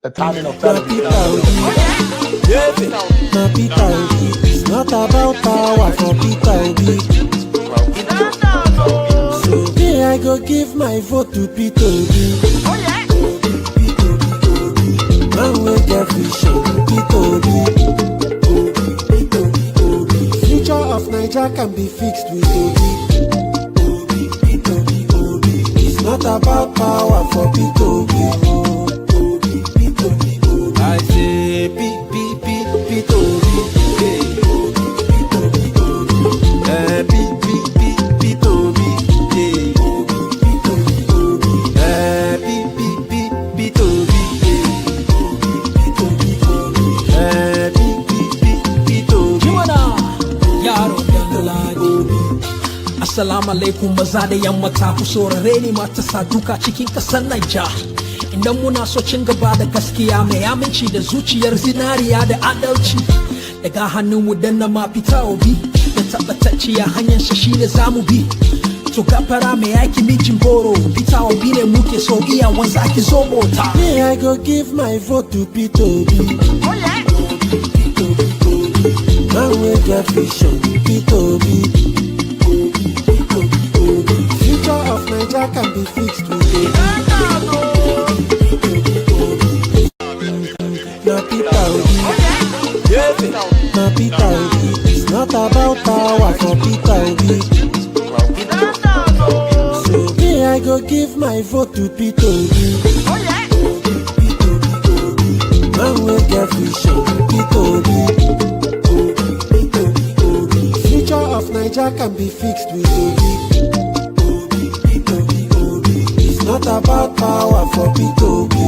the timing of television. It's not about power for Peter Obi. So me, I go give my vote to Peter Obi. Man will get vision, Peter Obi. Future of Nigeria can be fixed with Obi. It's not about power for Peter Obi. I say Peter Obi. Peter Obi. Assalamu alaikum maza da yamma ta ku saurare ni matasa duka cikin kasar Naija. Idan muna so cin gaba da gaskiya mai aminci da zuciyar zinariya da adalci, daga hannun mu danna ma Peter Obi da tabbatacciya hanyar shi shine zamu bi. To gafara mai yaki mijin boro, Peter Obi ne muke so iya wanza ki zo mota. Me, I go give my vote to Peter Obi. Man will get vision, Peter Obi. Future of Nigeria can be fixed with it. Now Peter Obi. Now Peter Obi. It's not about power for Peter Obi. So me, I go give my vote to Peter Obi. Man will get vision, Peter Obi. Future of Nigeria can be fixed with Obi. It's not about power for Peter Obi.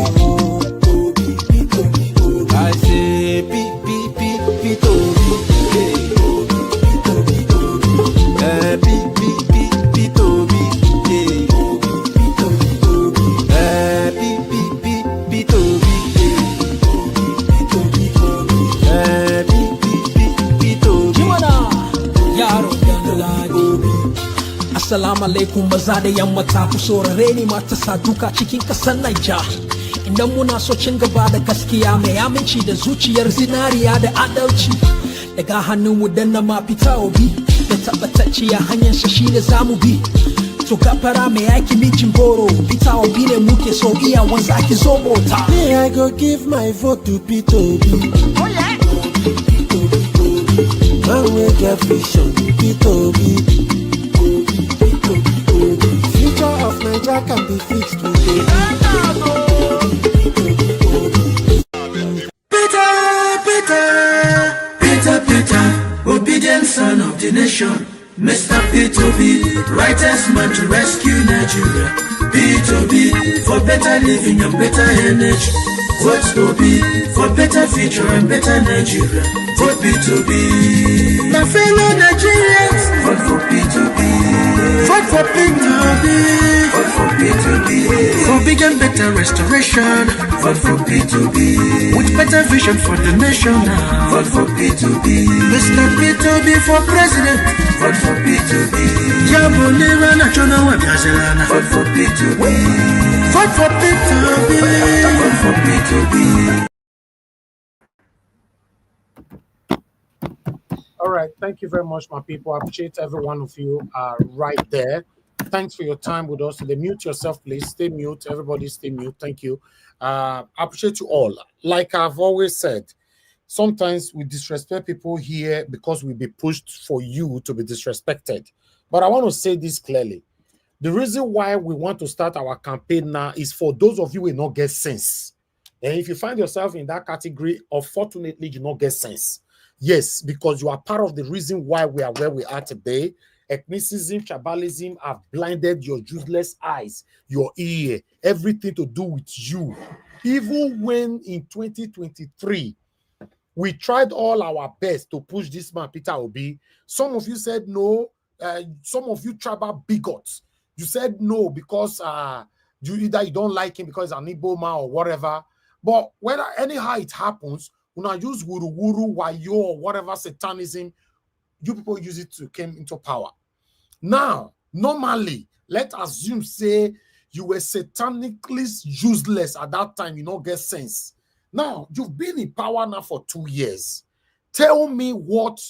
I say Peter Obi. Peter Obi. Assalamu alaikum maza da yamma ta ku saurare ni matasa duka cikin kasar Naija. Idan muna so cin gaba da gaskiya mai aminci da zuciyar zinariya da adalci, daga hannun mu danna ma Peter Obi da tabbatacciya hanyar shi shine zamu bi. To gafara mai yaki mijin boro, Peter Obi ne muke so iya wanza ki zo mota. Me, I go give my vote to Peter Obi. Man will get vision, Peter Obi. Future of Nigeria can be fixed with it. Peter, obedient son of the nation. Mr. Peter Obi, righteous man to rescue Nigeria. Peter Obi, for better living and better energy. Vote Obi, for better future and better Nigeria. Vote Peter Obi. My fellow Nigerians, vote for Peter Obi. Vote for Peter Obi. Vote for Peter Obi. For big and better restoration. Vote for Peter Obi. With better vision for the nation now. Vote for Peter Obi. Mr. Peter Obi for president. Vote for Peter Obi. Yabonera National Wabazelana. Vote for Peter Obi. Vote for Peter Obi. Vote for Peter Obi. All right, thank you very much, my people. I appreciate every one of you right there. Thanks for your time with us today. Mute yourself, please. Stay mute. Everybody stay mute. Thank you. I appreciate you all. Like I've always said, sometimes we disrespect people here because we be pushed for you to be disrespected. But I want to say this clearly. The reason why we want to start our campaign now is for those of you who will not get sense. And if you find yourself in that category, unfortunately, you not get sense. Yes, because you are part of the reason why we are where we are today. Ethnicism, tribalism have blinded your useless eyes, your ear, everything to do with you. Even when in 2023, we tried all our best to push this man, Peter Obi. Some of you said no. Some of you tribal bigots. You said no because you don't like him because he's an Igbo man or whatever. But whether anyhow it happens, when I use wuru, wayo, or whatever satanism, you people use it to come into power. Now, normally, let's assume, say, you were satanically useless at that time, you don't get sense. Now, you've been in power now for 2 years. Tell me what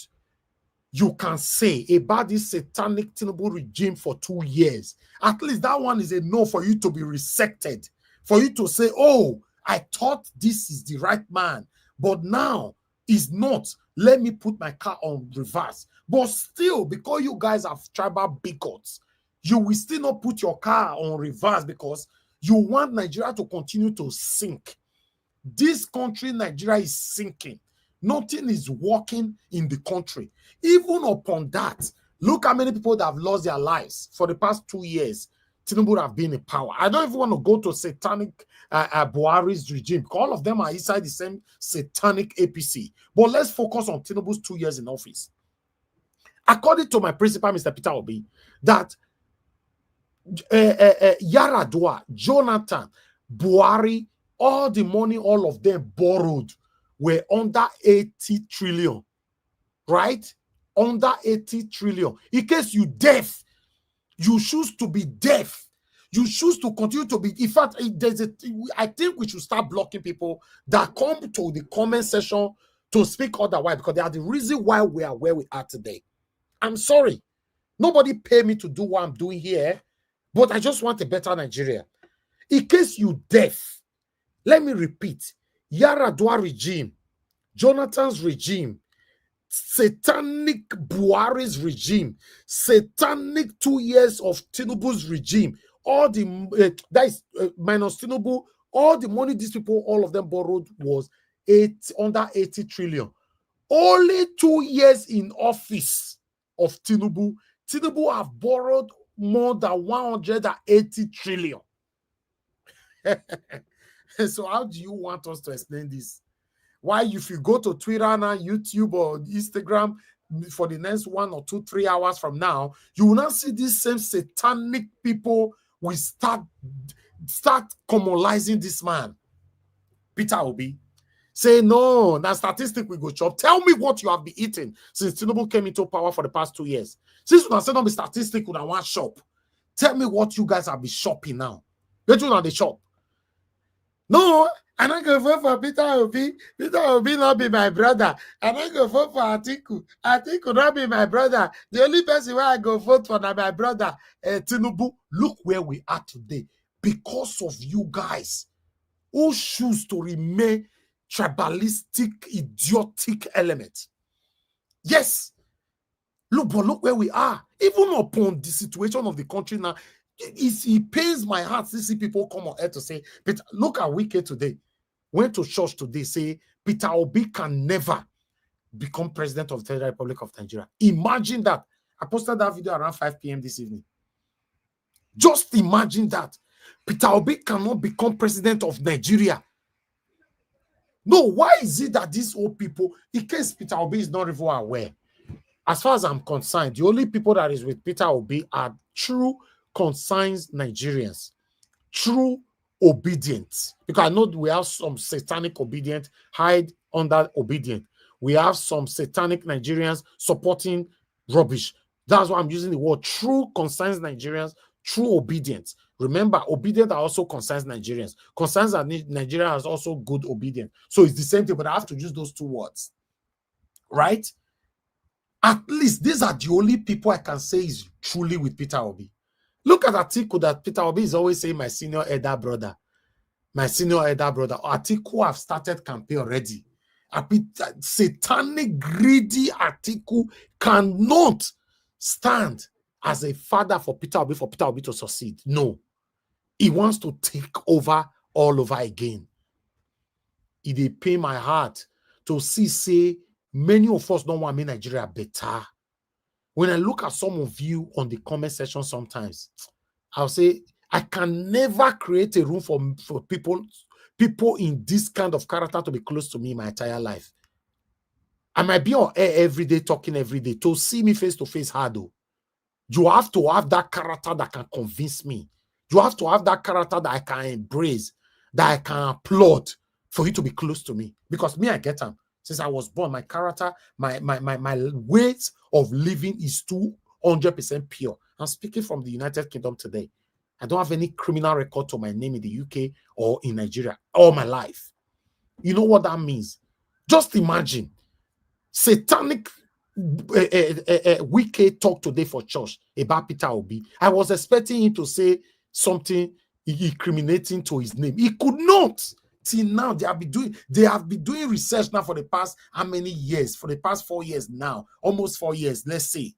you can say about this satanic Tinubu regime for 2 years. At least that one is enough for you to be resected, for you to say, oh, I thought this is the right man, but now it's not. Let me put my car on reverse. But still, because you guys have tribal bigots, you will still not put your car on reverse because you want Nigeria to continue to sink. This country, Nigeria, is sinking. Nothing is working in the country. Even upon that, look how many people that have lost their lives for the past 2 years. Tinubu have been in power. I don't even want to go to satanic Buhari's regime because all of them are inside the same satanic APC. But let's focus on Tinubu's 2 years in office. According to my principal, Mr. Peter Obi, that Yaradua, Jonathan, Buhari, all the money all of them borrowed were under 80 trillion, right? Under 80 trillion. In case you deaf, you choose to be deaf. You choose to continue to be. In fact, I think we should start blocking people that come to the comment section to speak otherwise because they are the reason why we are where we are today. I'm sorry. Nobody paid me to do what I'm doing here, but I just want a better Nigeria. In case you deaf, let me repeat. Yaradua regime, Jonathan's regime, satanic Buhari's regime, satanic 2 years of Tinubu's regime, all the that is minus Tinubu, all the money these people, all of them borrowed was under 80 trillion. Only 2 years in office of Tinubu, Tinubu have borrowed more than 180 trillion. So how do you want us to explain this? Why, if you go to Twitter now, YouTube or Instagram for the next 1 or 2, 3 hours from now, you will not see these same satanic people will start commonizing this man, Peter Obi. Say, no, that statistic we go chop. Tell me what you have been eating since Tinubu came into power for the past 2 years. Since you say not be statistic with one shop, tell me what you guys have been shopping now. Get you on the shop. No, I don't go vote for Peter Obi. Peter Obi not be my brother. I don't go vote for Atiku. Atiku not be my brother. The only person where I go vote for is my brother, Tinubu. Look where we are today. Because of you guys who choose to remain tribalistic, idiotic element. Yes. Look where we are. Even upon the situation of the country now, it pains my heart to see people come on air to say, Peter, look at Wike today. Went to church today, say Peter Obi can never become president of the Federal Republic of Nigeria. Imagine that. I posted that video around 5 p.m. this evening. Just imagine that. Peter Obi cannot become president of Nigeria. No, why is it that these old people, in case Peter Obi is not even aware, as far as I'm concerned, the only people that is with Peter Obi are true concerned Nigerians, true obedient. Because I know we have some satanic obedient hide under obedient. We have some satanic Nigerians supporting rubbish. That's why I'm using the word true concerns Nigerians, true obedience. Remember, obedient are also concerns Nigerians. Concerns that Nigeria has also good obedient. So it's the same thing, but I have to use those two words. Right? At least these are the only people I can say is truly with Peter Obi. Look at Atiku that Peter Obi is always saying my senior elder brother. My senior elder brother. Atiku have started campaign already. Satanic, greedy Atiku cannot stand as a father for Peter Obi to succeed. No. He wants to take over all over again. It dey pain my heart to see, say, many of us don't want to make Nigeria better. When I look at some of you on the comment section sometimes, I'll say, I can never create a room for people in this kind of character to be close to me my entire life. I might be on air every day, talking every day. To see me face to face hard though. You have to have that character that can convince me. You have to have that character that I can embrace, that I can applaud for you to be close to me. Because me, I get them. Since I was born, my character, my weight of living is 200% pure. I'm speaking from the United Kingdom today. I don't have any criminal record to my name in the UK or in Nigeria all my life. You know what that means? Just imagine satanic Wike talk today for church about Peter Obi. I was expecting him to say something incriminating to his name. He could not. Till now, they have been doing research now for the past how many years? For the past 4 years now, almost 4 years, let's say.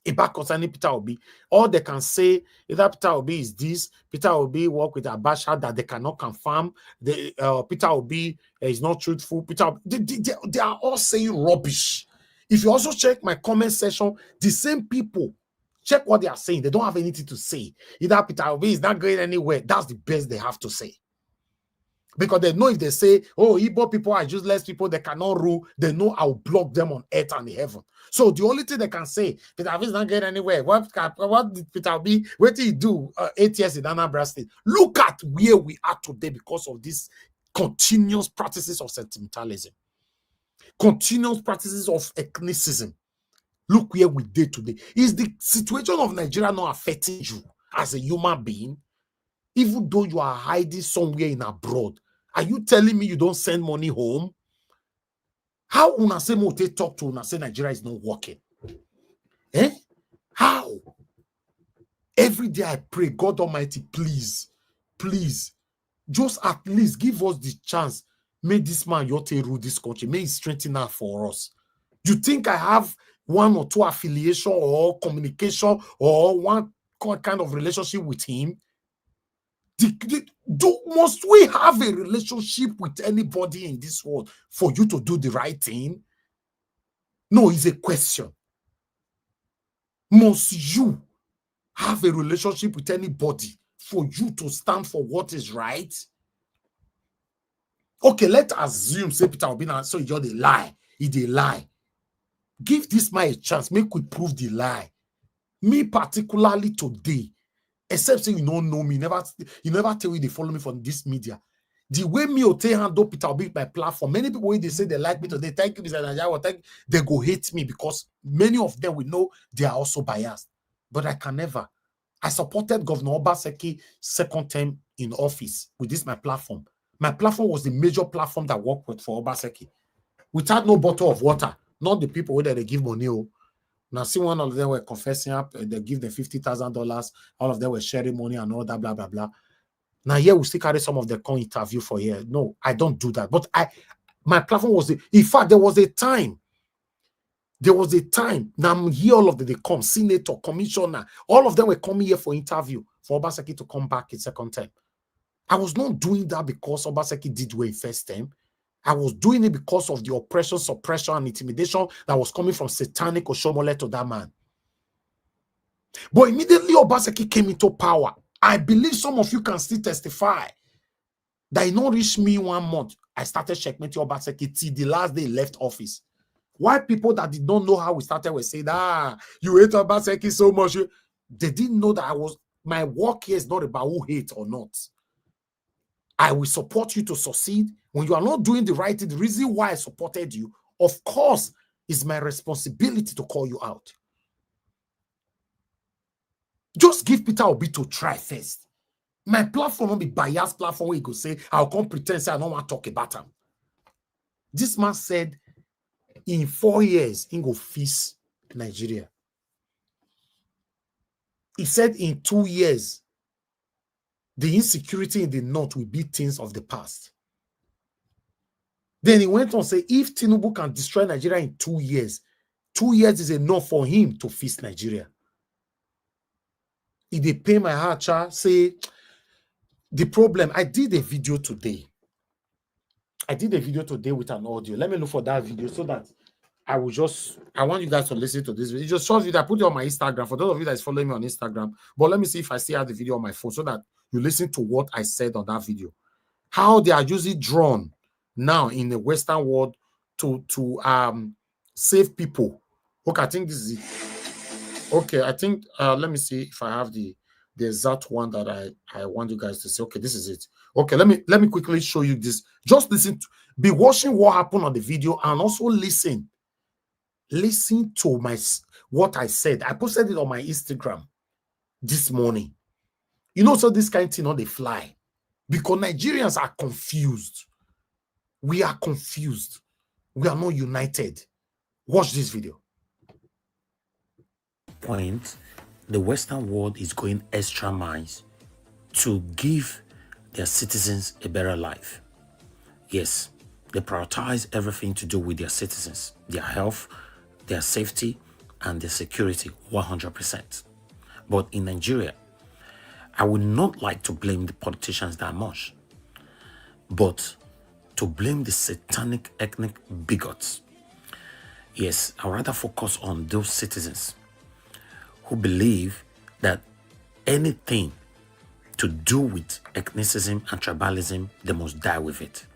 About concerning Peter Obi, all they can say is that Peter Obi is this, Peter Obi work with Abasha that they cannot confirm. Peter Obi is not truthful. They are all saying rubbish. If you also check my comment section, the same people check what they are saying. They don't have anything to say. Either Peter Obi is not going anywhere. That's the best they have to say. Because they know if they say, oh, Igbo people are useless people, they cannot rule, they know I'll block them on earth and in heaven. So the only thing they can say, Peter Obi is not getting anywhere. What did Peter Obi, what did he do 8 years in Anambra State? Look at where we are today because of these continuous practices of sentimentalism, continuous practices of ethnicism. Look where we did today. Is the situation of Nigeria not affecting you as a human being? Even though you are hiding somewhere in abroad, are you telling me you don't send money home? How una say mote talk to una say Nigeria is not working? Eh? How? Every day I pray, God Almighty, please, just at least give us the chance. May this man Yote rule this country. May he strengthen her for us. You think I have one or two affiliation or communication or one kind of relationship with him? Must we have a relationship with anybody in this world for you to do the right thing? No, it's a question. Must you have a relationship with anybody for you to stand for what is right? Okay, let's assume, say Peter Obi, so you're the lie. It's a lie. Give this man a chance. Make we prove the lie. Me particularly today, except saying you don't know me, you never tell you they follow me from this media. The way me or handle Peter Obi my platform, many people when they say they like me today, thank you, Mr. Nigeria, they go hate me because many of them will know they are also biased. But I can never. I supported Governor Obaseki second term in office with this my platform. My platform was the major platform that worked with for Obaseki. Without no bottle of water, not the people where they give money. Now, see, one of them were confessing up, they give them $50,000, all of them were sharing money and all that, blah, blah, blah. Now, here we still carry some of the con interview for here. No, I don't do that. But my platform was, in fact, there was a time, now I'm here, all of them, they come, senator, commissioner, all of them were coming here for interview for Obaseki to come back in second term. I was not doing that because Obaseki did well in first term. I was doing it because of the oppression, suppression, and intimidation that was coming from satanic Oshomole to that man. But immediately Obaseki came into power. I believe some of you can still testify that it not reached me 1 month. I started checkmating Obaseki till the last day he left office. Why people that did not know how we started were saying, you hate Obaseki so much. They didn't know that my work here is not about who hates or not. I will support you to succeed. When you are not doing the right thing, the reason why I supported you, of course, is my responsibility to call you out. Just give Peter Obi to try first. My platform won't be biased platform where he could say, I'll come pretend say I don't want to talk about him. This man said, in 4 years, he will fix Nigeria. He said in 2 years, the insecurity in the north will be things of the past. Then he went on to say, if Tinubu can destroy Nigeria in 2 years, 2 years is enough for him to fix Nigeria. If they pay my heart, say, the problem, I did a video today. With an audio. Let me look for that video so that I want you guys to listen to this video. It just shows you that I put it on my Instagram for those of you that is following me on Instagram. But let me see if I still have the video on my phone so that you listen to what I said on that video. How they are using drone now in the Western world to save people. Okay, I think this is it. Okay, I think let me see if I have the exact one that I want you guys to see. Okay, this is it. Okay, let me quickly show you this. Just be watching what happened on the video and also listen to what I said. I posted it on my Instagram this morning. You know, so this kind of thing on the fly because Nigerians are confused. We are confused. We are not united. Watch this video. Point, the Western world is going extra miles to give their citizens a better life. Yes, they prioritize everything to do with their citizens, their health, their safety, and their security 100%. But in Nigeria, I would not like to blame the politicians that much, but to blame the satanic ethnic bigots. Yes, I'd rather focus on those citizens who believe that anything to do with ethnicism and tribalism, they must die with it.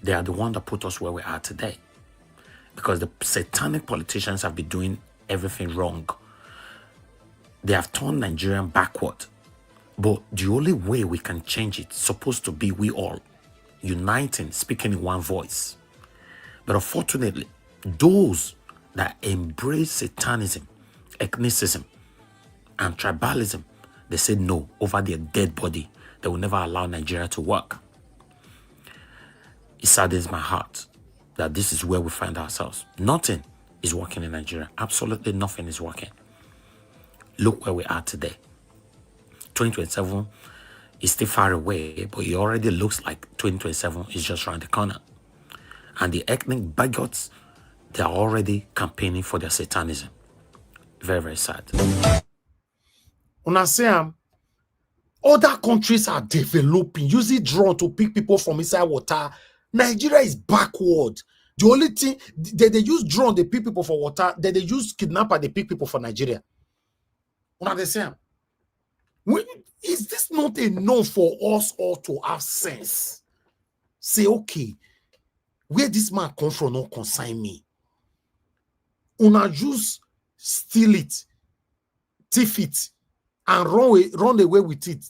They are the ones that put us where we are today. Because the satanic politicians have been doing everything wrong. They have turned Nigeria backward. But the only way we can change it is supposed to be we all uniting, speaking in one voice. But unfortunately, those that embrace satanism, ethnicism, and tribalism, they say no over their dead body. They will never allow Nigeria to work. It saddens my heart that this is where we find ourselves. Nothing is working in Nigeria. Absolutely nothing is working. Look where we are today. 2027 is still far away, but it already looks like 2027 is just around the corner. And the ethnic bigots, they are already campaigning for their satanism. Very, very sad. Una say other countries are developing, using drone to pick people from inside water. Nigeria is backward. The only thing they use drone, they pick people for water. Then they use kidnapper, they pick people for Nigeria. Una the same. Is this not enough for us all to have sense? Say, okay, where this man come from not consign me. Una just steal it, thief it, and run away with it,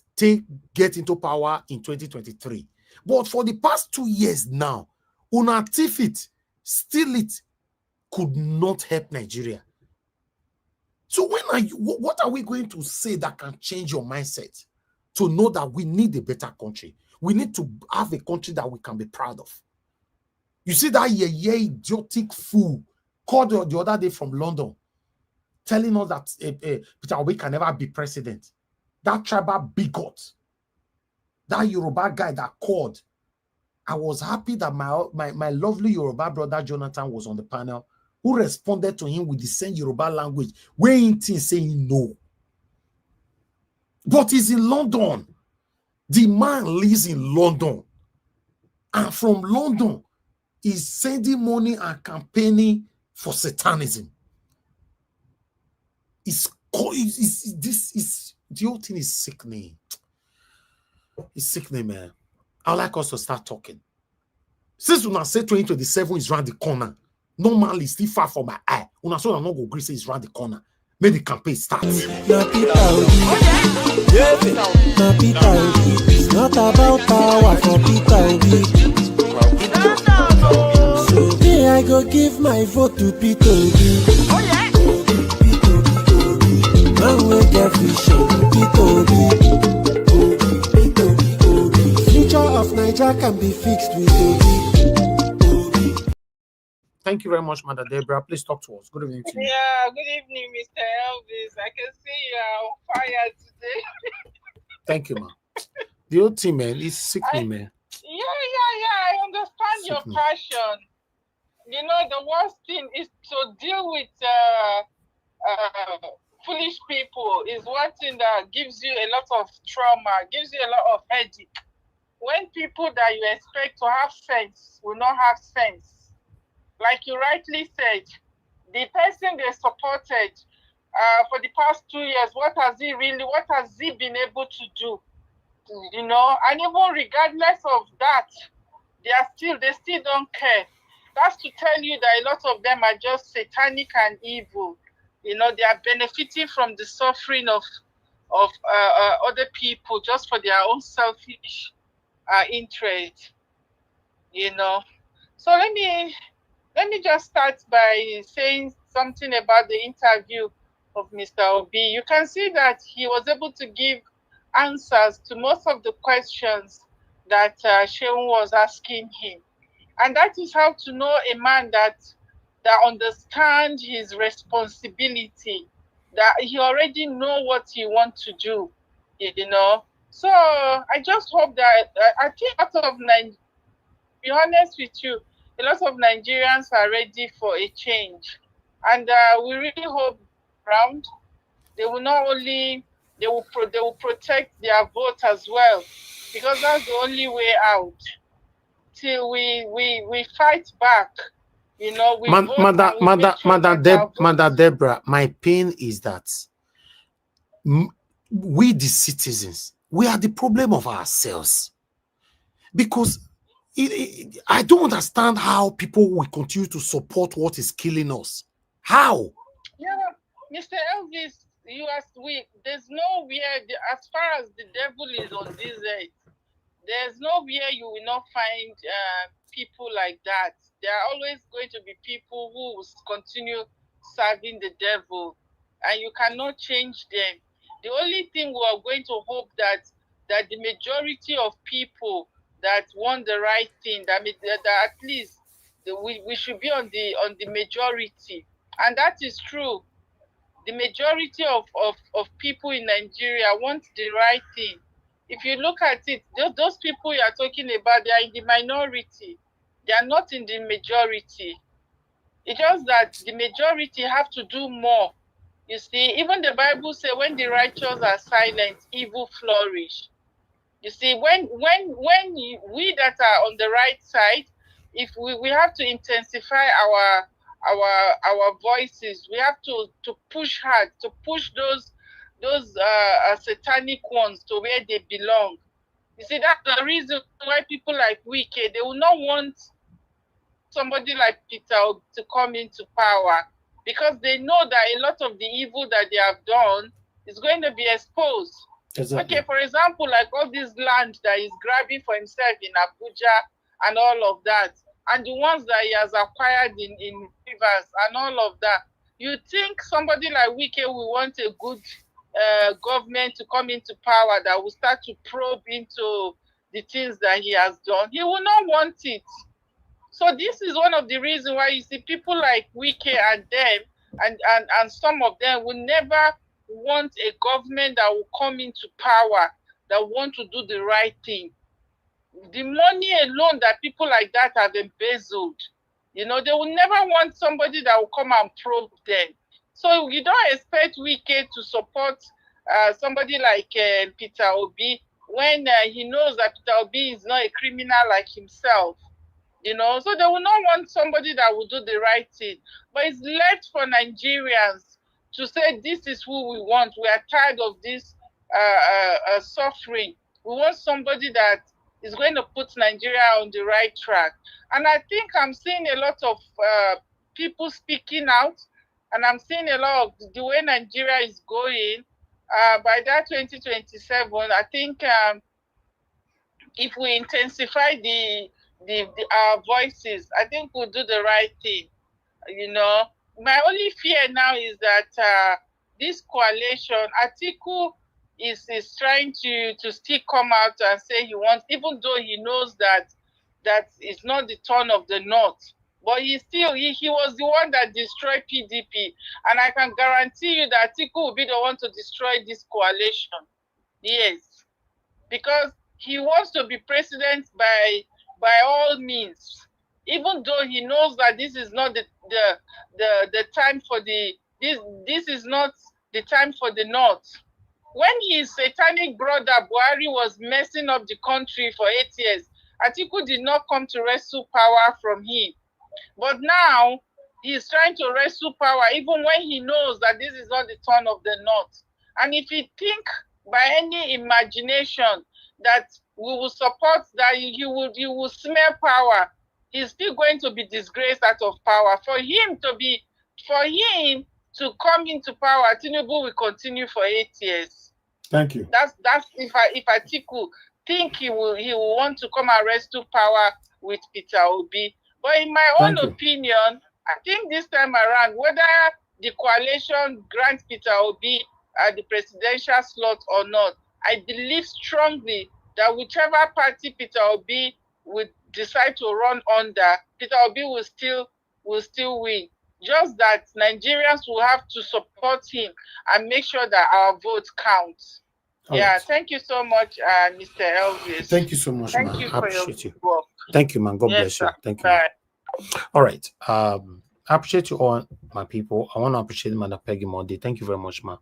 get into power in 2023. But for the past 2 years now, una thief it, steal it, could not help Nigeria. So what are we going to say that can change your mindset to know that we need a better country? We need to have a country that we can be proud of. You see that idiotic fool called the other day from London, telling us that Peter Obi can never be president. That tribal bigot, that Yoruba guy that called. I was happy that my lovely Yoruba brother Jonathan was on the panel, who responded to him with the same Yoruba language, weighing things saying no. But he's in London. The man lives in London. And from London, he's sending money and campaigning for satanism. The whole thing is sickening. It's sickening, man. I'd like us to start talking. Since when I say 2027 is around the corner, normally still far from my eye. When I saw I'm not going to say it's around the corner. May the campaign start. It's not about power for Peter So today I go give my vote to Peter Man will get vision, Future of Niger can be fixed with Thank you very much, Mother Deborah. Please talk to us. Good evening to you. Yeah, good evening, Mr. Elvis. I can see you are on fire today. Thank you, man. The whole team, man, is sickening, man. Yeah. I understand your passion. You know, the worst thing is to deal with foolish people is one thing that gives you a lot of trauma, gives you a lot of headache. When people that you expect to have sense will not have sense. Like you rightly said, the person they supported for the past 2 years, what has he been able to do? You know, and even regardless of that, they still don't care. That's to tell you that a lot of them are just satanic and evil. You know, they are benefiting from the suffering of other people just for their own selfish interest. You know, so let me just start by saying something about the interview of Mr. Obi. You can see that he was able to give answers to most of the questions that Shehu was asking him. And that is how to know a man that understands his responsibility, that he already know what he wants to do, you know. So I just hope that I think a lot of Nigerians, to be honest with you, a lot of Nigerians are ready for a change, and we really hope around they will not only they will protect their vote as well, because that's the only way out. Till we fight back, you know, we vote and we make sure that our vote Mother Deborah, my pain is that we, the citizens, we are the problem of ourselves. Because I don't understand how people will continue to support what is killing us. How? Yeah, Mr. Elvis, you asked there's nowhere as far as the devil is on this earth, there's nowhere you will not find people like that. There are always going to be people who will continue serving the devil, and you cannot change them. The only thing we are going to hope that the majority of people that want the right thing, that at least we should be on the majority, and that is true. The majority of people in Nigeria want the right thing. If you look at it, those people you are talking about, they are in the minority. They are not in the majority. It's just that the majority have to do more. You see, even the Bible says when the righteous are silent, evil flourish. You see, when we that are on the right side, if we have to intensify our voices, we have to push hard, to push those satanic ones to where they belong. You see, that's the reason why people like Wike, they will not want somebody like Peter to come into power, because they know that a lot of the evil that they have done is going to be exposed. Exactly. Okay, for example, like all this land that he's grabbing for himself in Abuja and all of that, and the ones that he has acquired in rivers and all of that. You think somebody like Wike will want a good government to come into power that will start to probe into the things that he has done? He will not want it. So this is one of the reasons why you see people like Wike and them, and some of them will never want a government that will come into power that want to do the right thing. The money alone that people like that have embezzled, you know, they will never want somebody that will come and probe them. So you don't expect Wike to support somebody like Peter Obi when he knows that Peter Obi is not a criminal like himself. You know, so they will not want somebody that will do the right thing. But it's left for Nigerians to say, this is who we want. We are tired of this suffering. We want somebody that is going to put Nigeria on the right track. And I think I'm seeing a lot of people speaking out, and I'm seeing a lot of the way Nigeria is going. By that 2027, I think if we intensify our voices, I think we'll do the right thing. You know, my only fear now is that this coalition, Atiku is trying to still come out and say he wants, even though he knows that it's not the turn of the North, but he was the one that destroyed PDP, and I can guarantee you that Atiku will be the one to destroy this coalition. Yes, because he wants to be president by all means, even though he knows that this is not the time for this is not the time for the North. When his satanic brother Buhari was messing up the country for 8 years, Atiku did not come to wrestle power from him. But now he's trying to wrestle power, even when he knows that this is not the turn of the North. And if he think by any imagination that we will support that, he will smell power, he's still going to be disgraced out of power. For him to come into power, Tinubu will continue for 8 years. Thank you. That's if Atiku think he will want to come and wrestle power with Peter Obi. But in my own opinion, I think this time around, whether the coalition grants Peter Obi the presidential slot or not, I believe strongly that whichever party Peter Obi would decide to run under, Peter Obi will still win. Just that Nigerians will have to support him and make sure that our vote counts. Right. Thank you so much, Mr. Elvis. Thank you so much, Thank man. you I for your appreciate you. work. Thank you, man. God Yes, bless you. sir. Thank you. Bye. All right. I appreciate you all, my people. I want to appreciate Madam Peggy Monday. Thank you very much, ma,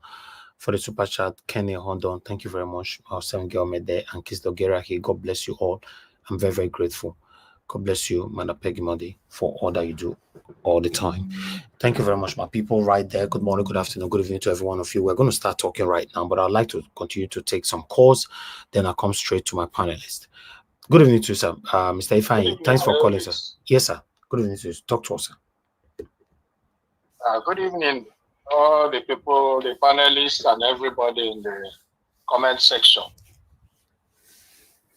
for the super chat. Kenny Hondon, thank you very much. Our seven girl made there and Kiss Dogera here. God bless you all. I'm very, very grateful. God bless you, Madam Peggy Monday, for all that you do all the time. Thank you very much, my people. Right there. Good morning, good afternoon, good evening to every one of you. We're going to start talking right now, but I'd like to continue to take some calls. Then I'll come straight to my panelist. Good evening to you, sir. Mr. Ifeanyi, thanks for calling, sir. Yes, sir. Good evening to you. Talk to us, sir. Good evening, all the people, the panelists, and everybody in the comment section.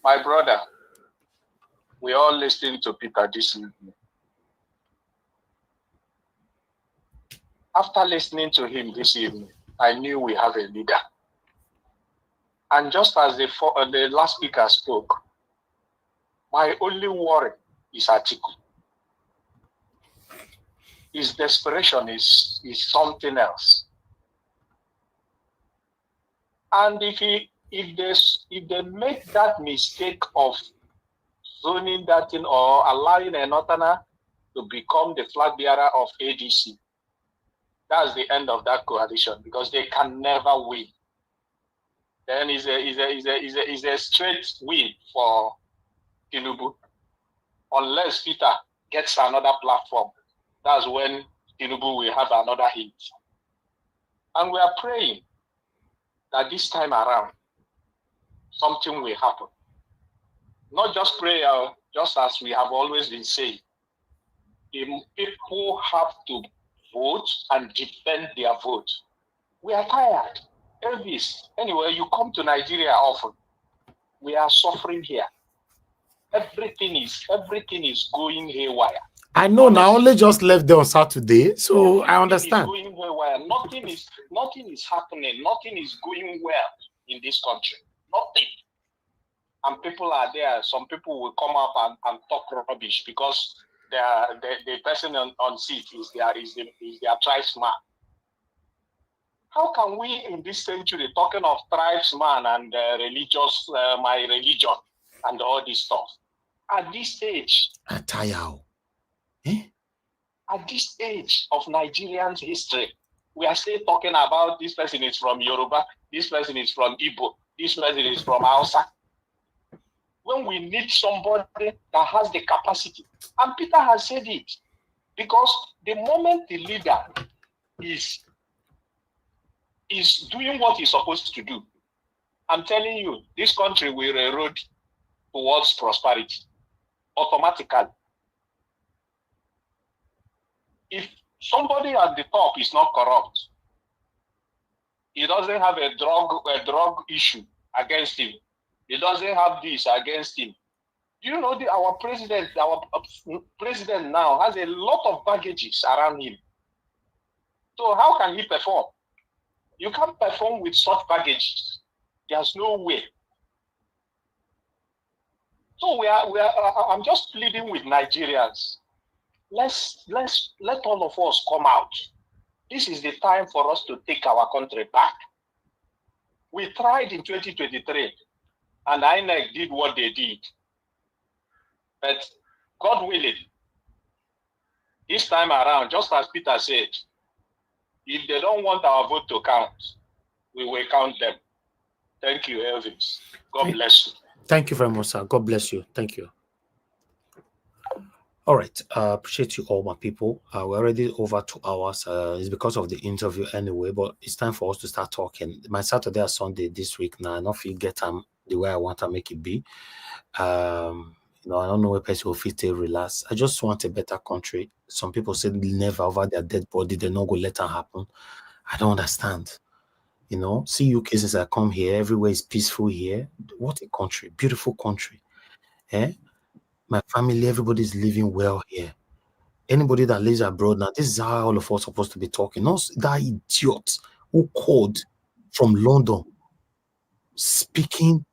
My brother, we all listening to Peter this evening. After listening to him this evening, I knew we have a leader. And just as the last speaker spoke, my only worry is Atiku. His desperation is something else. And if they make that mistake of zoning that in or allowing a Northerner to become the flag bearer of ADC, that's the end of that coalition because they can never win. Then is a straight win for Tinubu, unless Peter gets another platform. That's when Tinubu will have another hit. And we are praying that this time around, something will happen. Not just prayer, just as we have always been saying. The people have to vote and defend their vote. We are tired. Elvis, anyway, you come to Nigeria often. We are suffering here. Everything is going haywire. I know now. Only just left there on Saturday, so I understand. Going haywire. Nothing is happening. Nothing is going well in this country. Nothing. And people are there. Some people will come up and talk rubbish because the person on seat is their tribesman. How can we in this century talking of tribesman and religious, my religion and all this stuff? At this stage, at this age of Nigerian's history, we are still talking about this person is from Yoruba, this person is from Igbo, this person is from Hausa. When we need somebody that has the capacity, and Peter has said it, because the moment the leader is doing what he's supposed to do, I'm telling you, this country will erode towards prosperity automatically. If somebody at the top is not corrupt, he doesn't have a drug issue against him, he doesn't have this against him. Do you know our president now has a lot of baggages around him. So how can he perform? You can't perform with such baggages. There's no way. So I'm just pleading with Nigerians. Let all of us come out. This is the time for us to take our country back. We tried in 2023, and INEC did what they did. But God willing, this time around, just as Peter said, if they don't want our vote to count, we will count them. Thank you, Elvis. God bless you. Thank you very much, sir. God bless you. Thank you. All right. Appreciate you all, my people. We're already over 2 hours. It's because of the interview anyway, but it's time for us to start talking. My Saturday and Sunday this week now, I don't feel get them the way I want to make it be. I don't know where people will fit to relax. I just want a better country. Some people say never over their dead body, they're not going to let that happen. I don't understand. See UK since I come here, everywhere is peaceful here. What a country, beautiful country. My family, everybody's living well here. Anybody that lives abroad now, this is how all of us are supposed to be talking. Not that idiot who called from London speaking.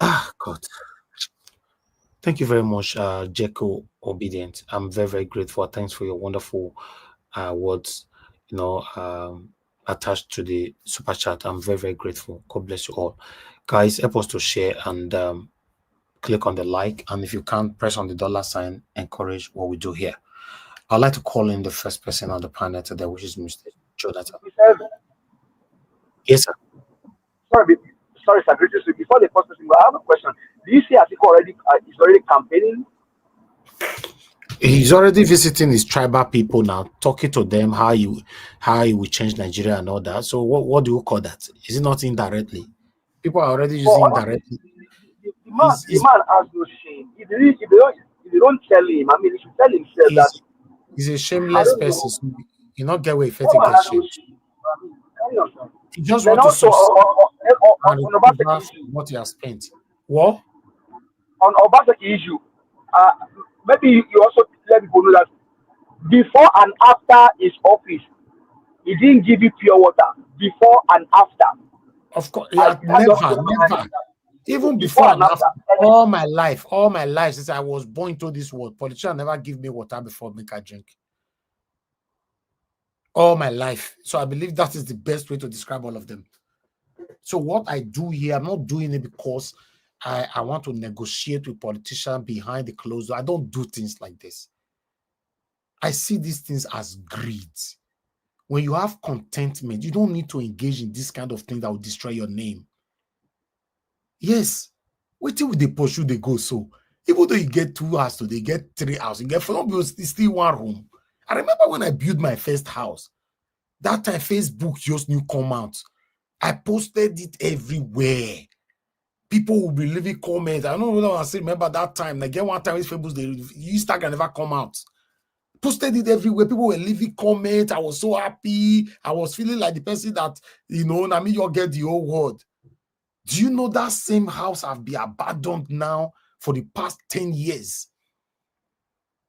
God. Thank you very much, Jeko Obedient. I'm very, very grateful. Thanks for your wonderful words, attached to the super chat. I'm very, very grateful. God bless you all. Guys, help us to share and click on the like. And if you can't, press on the dollar sign, encourage what we do here. I'd like to call in the first person on the panel today, which is Mr. Jonathan. Yes, sir. Sorry, sorry, sir. Greetings. Before the first person, I have a question. Do you see Atiku already is already campaigning? He's already visiting his tribal people now, talking to them how he will change Nigeria and all that. So what do you call that? Is it not indirectly? People are already But using honestly, indirectly. the man has no shame. If they don't tell him, I mean, he should tell himself that He's a I shameless don't person. know. So you not get where if That it man gets has no shamed. shame. I mean, carry on, sir. He just Then want to also succeed and on Obaseki recover issue, what he has spent. What? on Obaseki issue, uh, maybe you also let people know that before and after his office, he didn't give you pure water. Before and after, Of course, I yeah, can't just go never, behind never. that. So Even before before and and after, after, all my life since I was born into this world, politicians never give me water before make I drink. All my life. So I believe that is the best way to describe all of them. So what I do here, I'm not doing it because I want to negotiate with politicians behind the closed door. I don't do things like this. I see these things as greed. When you have contentment, you don't need to engage in this kind of thing that will destroy your name. Yes. Wait till they pursue, they go so. Even though you get 2 houses, they get 3 houses, you get 4 bills, it's still 1 room. I remember when I built my first house, that time Facebook just new come out. I posted it everywhere. People will be leaving comments. I don't know. I still remember that time. Like, get one time with Facebook, Instagram never come out. Posted it everywhere. People were leaving comments. I was so happy. I was feeling like the person that, I mean, you'll get the whole world. Do you know that same house have been abandoned now for the past 10 years?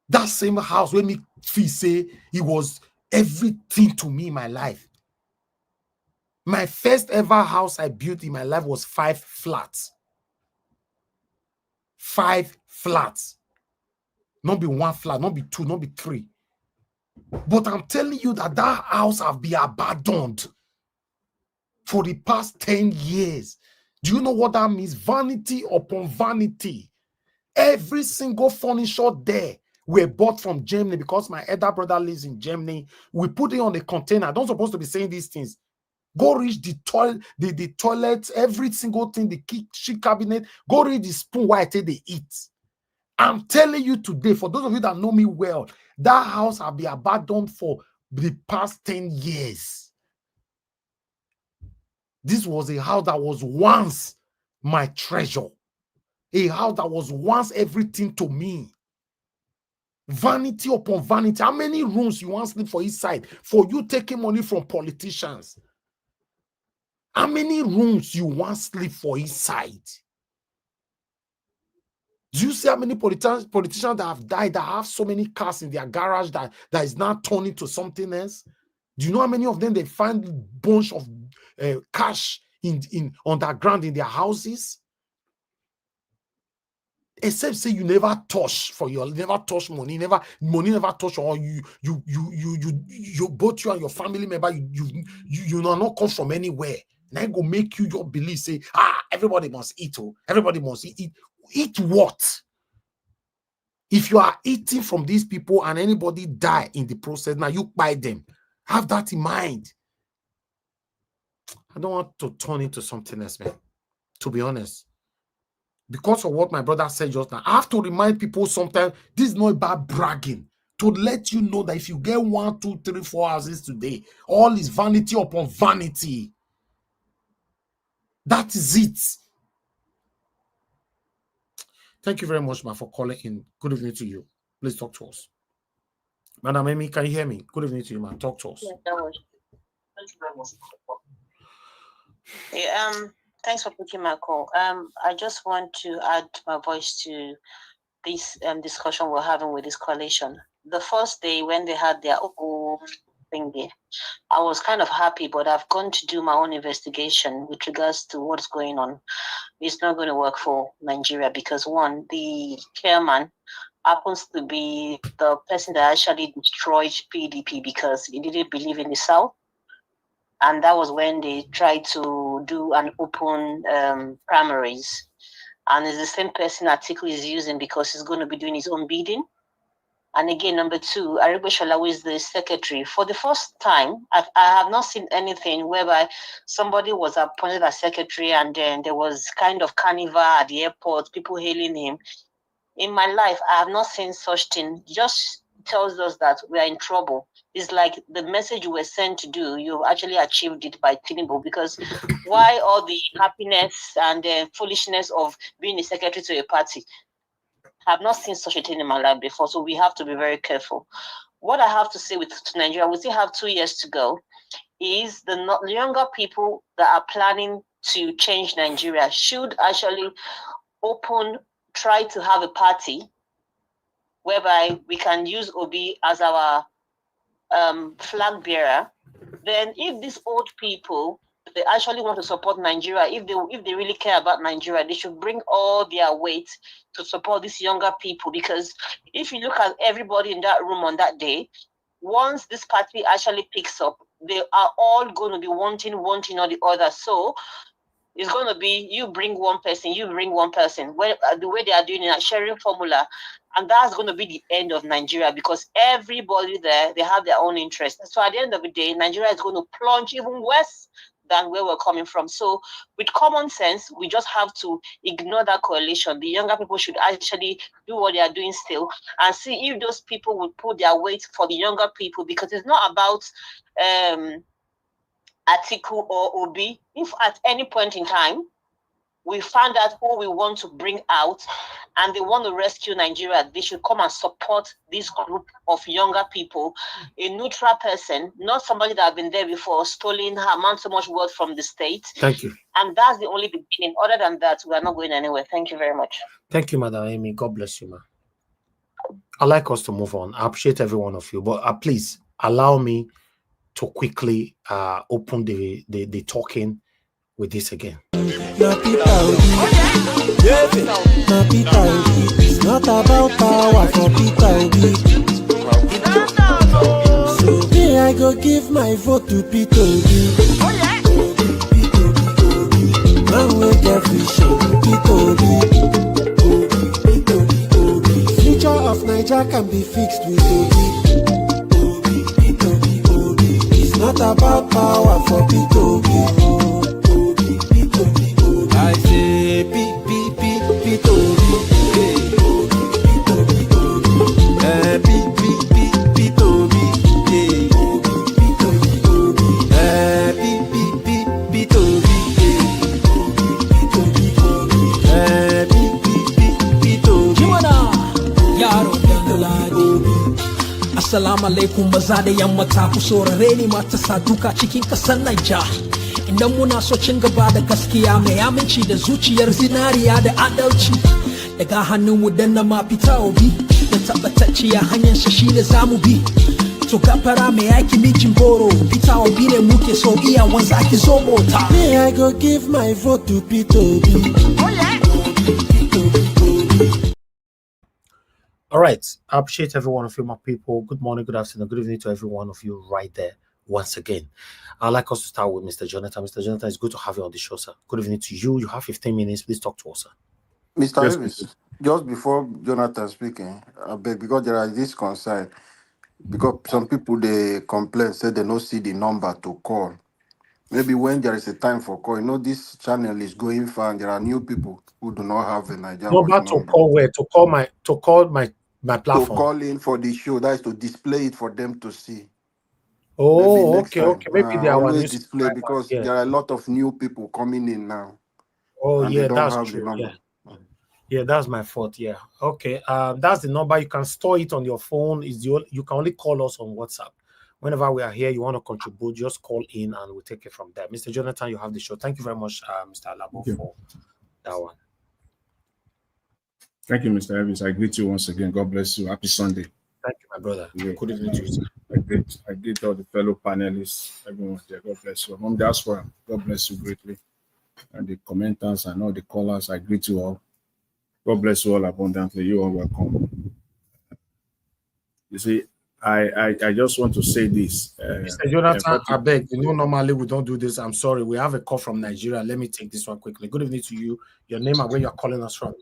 That same house when me feel say it was everything to me in my life. My first ever house I built in my life was 5 flats. 5 flats. Not be 1 flat, not be 2, not be 3. But I'm telling you that house have been abandoned for the past 10 years. Do you know what that means? Vanity upon vanity. Every single furniture there were bought from Germany because my elder brother lives in Germany. We put it on the container. I don't supposed to be saying these things. Go reach the toilet, every single thing, the kitchen cabinet. Go reach the spoon where I take they eat. I'm telling you today, for those of you that know me well, that house have been abandoned for the past 10 years. This was a house that was once my treasure. A house that was once everything to me. Vanity upon vanity. How many rooms you want to sleep for each side? For you taking money from politicians. How many rooms you want to sleep for each side? Do you see how many politicians that have died that have so many cars in their garage that is now turning to something else? Do you know how many of them they find a bunch of cash in underground in their houses? Except say you never touch never touch money, money never touch, or you both you and your family member you not come from anywhere. Now go make you your believe say everybody must eat. Everybody must eat what? If you are eating from these people and anybody die in the process, now you buy them. Have that in mind. I don't want to turn into something else, man. To be honest. Because of what my brother said just now, I have to remind people sometimes this is not about bragging. To let you know that if you get 1, 2, 3, 4 houses today, all is vanity upon vanity. That is it. Thank you very much, man, for calling in. Good evening to you. Please talk to us. Madam Amy, can you hear me? Good evening to you, man. Talk to us. Yeah, that was. Thank you very much. Yeah, thanks for picking my call. I just want to add my voice to this discussion we're having with this coalition. The first day when they had their thingy. I was kind of happy, but I've gone to do my own investigation with regards to what's going on. It's not going to work for Nigeria because, one, the chairman happens to be the person that actually destroyed PDP because he didn't believe in the South. And that was when they tried to do an open primaries. And it's the same person Atiku is using because he's going to be doing his own bidding. And again, number two, Aribeshola is the secretary. For the first time, I have not seen anything whereby somebody was appointed as secretary and then there was kind of carnival at the airport, people hailing him. In my life, I have not seen such thing. Just tells us that we are in trouble. It's like the message you were sent to do, you've actually achieved it by Tinubu, because why all the happiness and the foolishness of being a secretary to a party? I have not seen such a thing in my life before, so we have to be very careful. What I have to say with Nigeria, we still have 2 years to go, is the younger people that are planning to change Nigeria should actually try to have a party whereby we can use Obi as our flag bearer. Then if these old people, they actually want to support Nigeria, if they really care about Nigeria, they should bring all their weight to support these younger people. Because if you look at everybody in that room on that day, once this party actually picks up, they are all going to be wanting or the other. So it's going to be you bring one person, well, the way they are doing it, sharing formula. And that's going to be the end of Nigeria because everybody there, they have their own interest. So at the end of the day, Nigeria is going to plunge even worse than where we're coming from. So with common sense, we just have to ignore that coalition. The younger people should actually do what they are doing still and see if those people will put their weight for the younger people, because it's not about Atiku or Obi. If at any point in time we find out who we want to bring out and they want to rescue Nigeria, they should come and support this group of younger people, a neutral person, not somebody that have been there before, stolen her amount so much wealth from the state. Thank you. And that's the only beginning. Other than that, we are not going anywhere. Thank you very much. Thank you, Madam Amy. God bless you, ma. I'd like us to move on. I appreciate every one of you, but please allow me to quickly open the talking with this again. It's not about power for Peter Obi. So me, I go give my vote to Peter Obi. Man will get vision, Peter Obi. Future of Nigeria can be fixed with Obi. It's not about power for Peter Obi. I say Peter Obi. Peter Obi. Assalamu alaikum maza da yamma ta ku saurare ni matasa duka cikin kasar Naija. Idan muna so cin gaba da gaskiya mai aminci da zuciyar zinariya da adalci, daga hannun mu danna mafita Obi da tabbatacciya hanyar sa shine zamu bi. To gafara mai yaki mijin goro, Peter Obi ne muke so iya wanza ake zo mota. Me, I go give my vote to Peter Obi. All right. I appreciate every one of you, my people. Good morning, good afternoon, good evening to every one of you right there once again. I'd like us to start with Mr. Jonathan. Mr. Jonathan, it's good to have you on the show, sir. Good evening to you. You have 15 minutes. Please talk to us, sir. Mr. Davis, just before Jonathan speaking, I beg, because there are this concern, because some people they complain, say they don't see the number to call. Maybe when there is a time for call, this channel is going far and there are new people who do not have a Nigerian Number to call where? To call my platform. To call in for the show, that is to display it for them to see. Oh, okay. Maybe they are always display because there are a lot of new people coming in now. Oh, and yeah, they don't that's have true. The number. Yeah, that's my fault. Yeah. Okay. That's the number. You can store it on your phone. You can only call us on WhatsApp. Whenever we are here, you want to contribute, just call in and we'll take it from there. Mr. Jonathan, you have the show. Thank you very much, Mr. Alabo, for that one. Thank you, Mr. Evans. I greet you once again. God bless you. Happy Sunday. Thank you, my brother. Yeah. Good evening to you, sir. greet all the fellow panelists, everyone there. God bless you. From diaspora, God bless you greatly. And the commenters and all the callers, I greet you all. God bless you all abundantly. You are welcome. You see, I just want to say this. Mr. Jonathan, I beg, normally we don't do this. I'm sorry. We have a call from Nigeria. Let me take this one quickly. Good evening to you. Your name and where you're calling us from.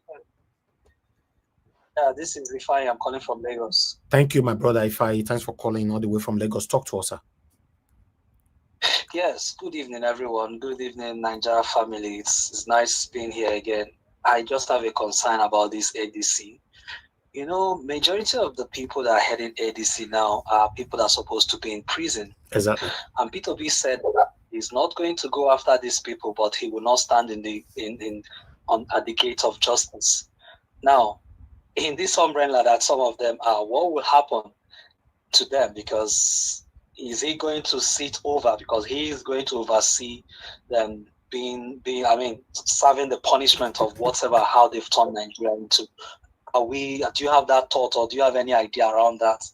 This is Ifai. I'm calling from Lagos. Thank you, my brother Ifai. Thanks for calling all the way from Lagos. Talk to us, sir. Yes, good evening, everyone. Good evening, Nigeria family. It's nice being here again. I just have a concern about this ADC. Majority of the people that are heading ADC now are people that are supposed to be in prison. Exactly. And Peter B said that he's not going to go after these people, but he will not stand at the gate of justice. Now, in this umbrella that some of them are, what will happen to them? Because is he going to sit over? Because he is going to oversee them serving the punishment of whatever, how they've turned Nigeria into. Do you have that thought, or do you have any idea around that?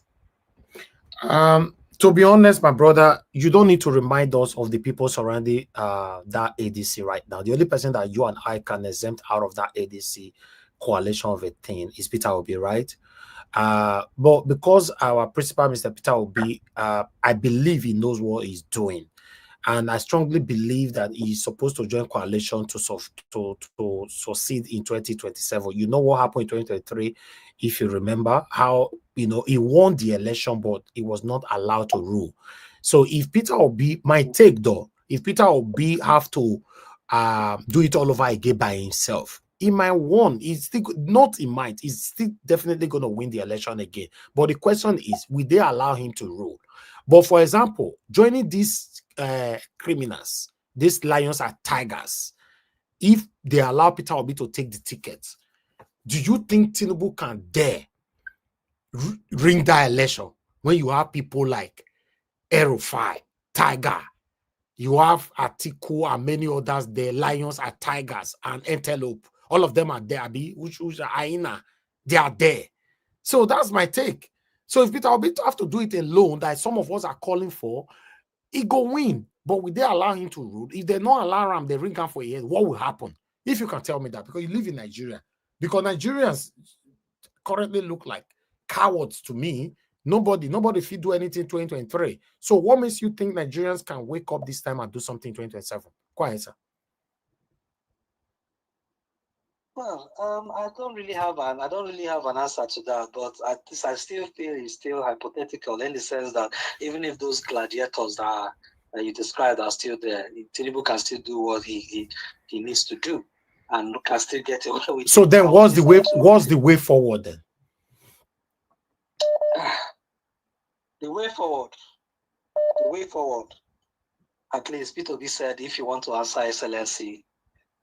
To be honest, my brother, you don't need to remind us of the people surrounding that ADC right now. The only person that you and I can exempt out of that ADC coalition of a thing is Peter Obi, right? But because our principal, Mr. Peter Obi, I believe he knows what he's doing. And I strongly believe that he's supposed to join coalition to succeed in 2027. You know what happened in 2023, if you remember, how he won the election, but he was not allowed to rule. So if Peter Obi, my take though, if Peter Obi have to do it all over again by himself, he might win. He's still not. He might. He's still definitely going to win the election again. But the question is, will they allow him to rule? But for example, joining these criminals, these lions are tigers, if they allow Peter Obi to take the ticket, do you think Tinubu can dare ring that election when you have people like Erufai, Tiger, you have Atiku and many others there, lions are tigers and antelope, all of them are there, which are hyena, they are there. So that's my take. So if Peter Obi have to do it alone, that some of us are calling for, he go win. But will they allow him to rule? If they not allow him, they ring him for a year, what will happen? If you can tell me that, because you live in Nigeria. Because Nigerians currently look like cowards to me. Nobody fit do anything in 2023. So what makes you think Nigerians can wake up this time and do something in 2027? Quiet, sir. Well, I don't really have an answer to that, but I still feel it's still hypothetical in the sense that even if those gladiators that you described are still there, Tinubu can still do what he needs to do, and can still get away with. So then, what's the way forward then? The way forward. At least Peter B said, if you want to answer excellency,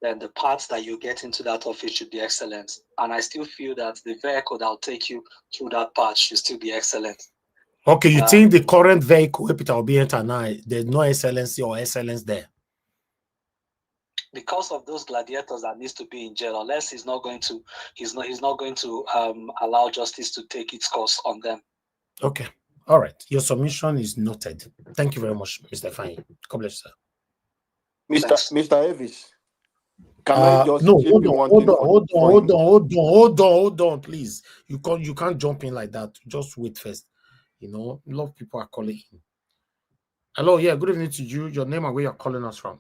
then the path that you get into that office should be excellent. And I still feel that the vehicle that will take you through that path should still be excellent. Okay, you think the current vehicle, Peter will be enter now, there's no excellency or excellence there? Because of those gladiators that needs to be in jail, unless he's not going to allow justice to take its course on them. Okay. All right. Your submission is noted. Thank you very much, Mr. Fine. God bless you, sir. Mr. Evis. Can I just hold on, please. You can't jump in like that. Just wait first. A lot of people are calling in. Hello, yeah, good evening to you. Your name and where you're calling us from.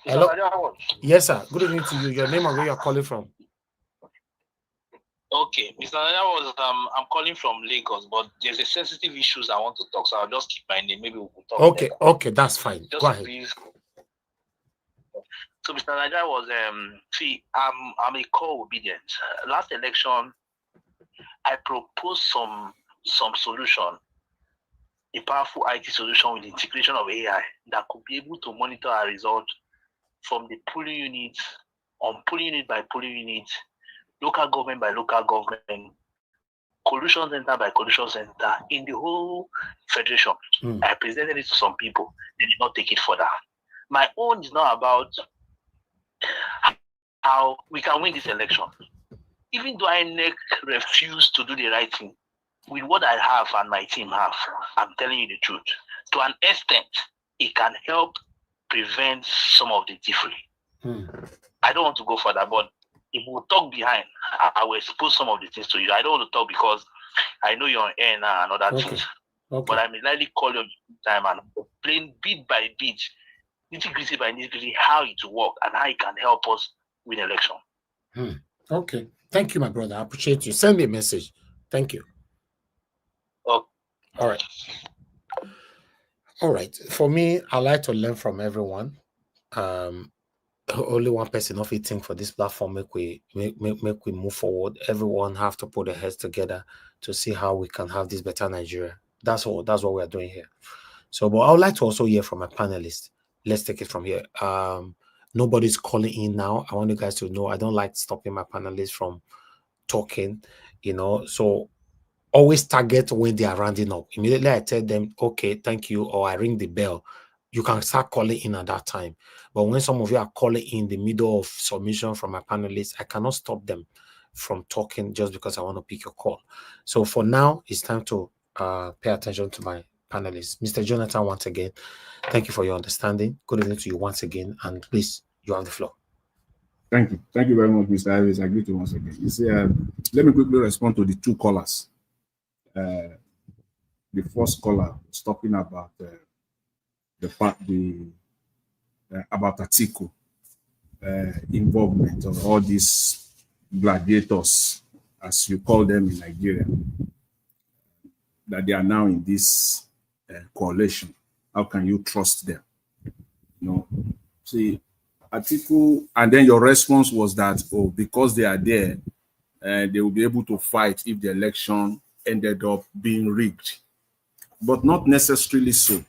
Hello. Yes, sir. Good evening to you. Your name and where you're calling from. Okay, Mr. Nanya I'm calling from Lagos, but there's a sensitive issues I want to talk, so I'll just keep my name. Maybe we'll talk. Okay, that's fine. Go ahead. So, Mr. Nanya I'm a co-obedient. Last election, I proposed some solution, a powerful IT solution with the integration of AI that could be able to monitor our result from the polling unit, polling unit by polling unit, local government by local government, collusion center by collusion center, in the whole federation. I presented it to some people. They did not take it further. My own is not about how we can win this election. Even though INEC refused to do the right thing, with what I have and my team have, I'm telling you the truth. To an extent, it can help prevent some of the thievery. I don't want to go further, but if we talk behind, I will expose some of the things to you. I don't want to talk because I know you're on air now and other things. Okay. But I may likely call you time and explain bit by bit, nitty-gritty by nitty-gritty, how it will work and how it can help us win election. Okay. Thank you, my brother. I appreciate you. Send me a message. Thank you. Okay. All right. All right. For me, I like to learn from everyone. Only one person of it think for this platform make we move forward. Everyone have to put their heads together to see how we can have this better Nigeria. That's what we are doing here. So, but I would like to also hear from my panelists. Let's take it from here. Nobody's calling in now. I want you guys to know I don't like stopping my panelists from talking, so always target when they are rounding up. Immediately I tell them, okay, thank you, or I ring the bell. You can start calling in at that time. But when some of you are calling in the middle of submission from my panelists, I cannot stop them from talking just because I want to pick your call. So for now, it's time to pay attention to my panelists. Mr. Jonathan, once again, thank you for your understanding. Good evening to you once again. And please, you have the floor. Thank you. Thank you very much, Mr. Ives. I greet you once again. You see, let me quickly respond to the two callers. The first caller was talking about about Atiku involvement of all these gladiators, as you call them in Nigeria, that they are now in this coalition. How can you trust them? See, Atiku, and then your response was that, because they are there, they will be able to fight if the election ended up being rigged. But not necessarily so.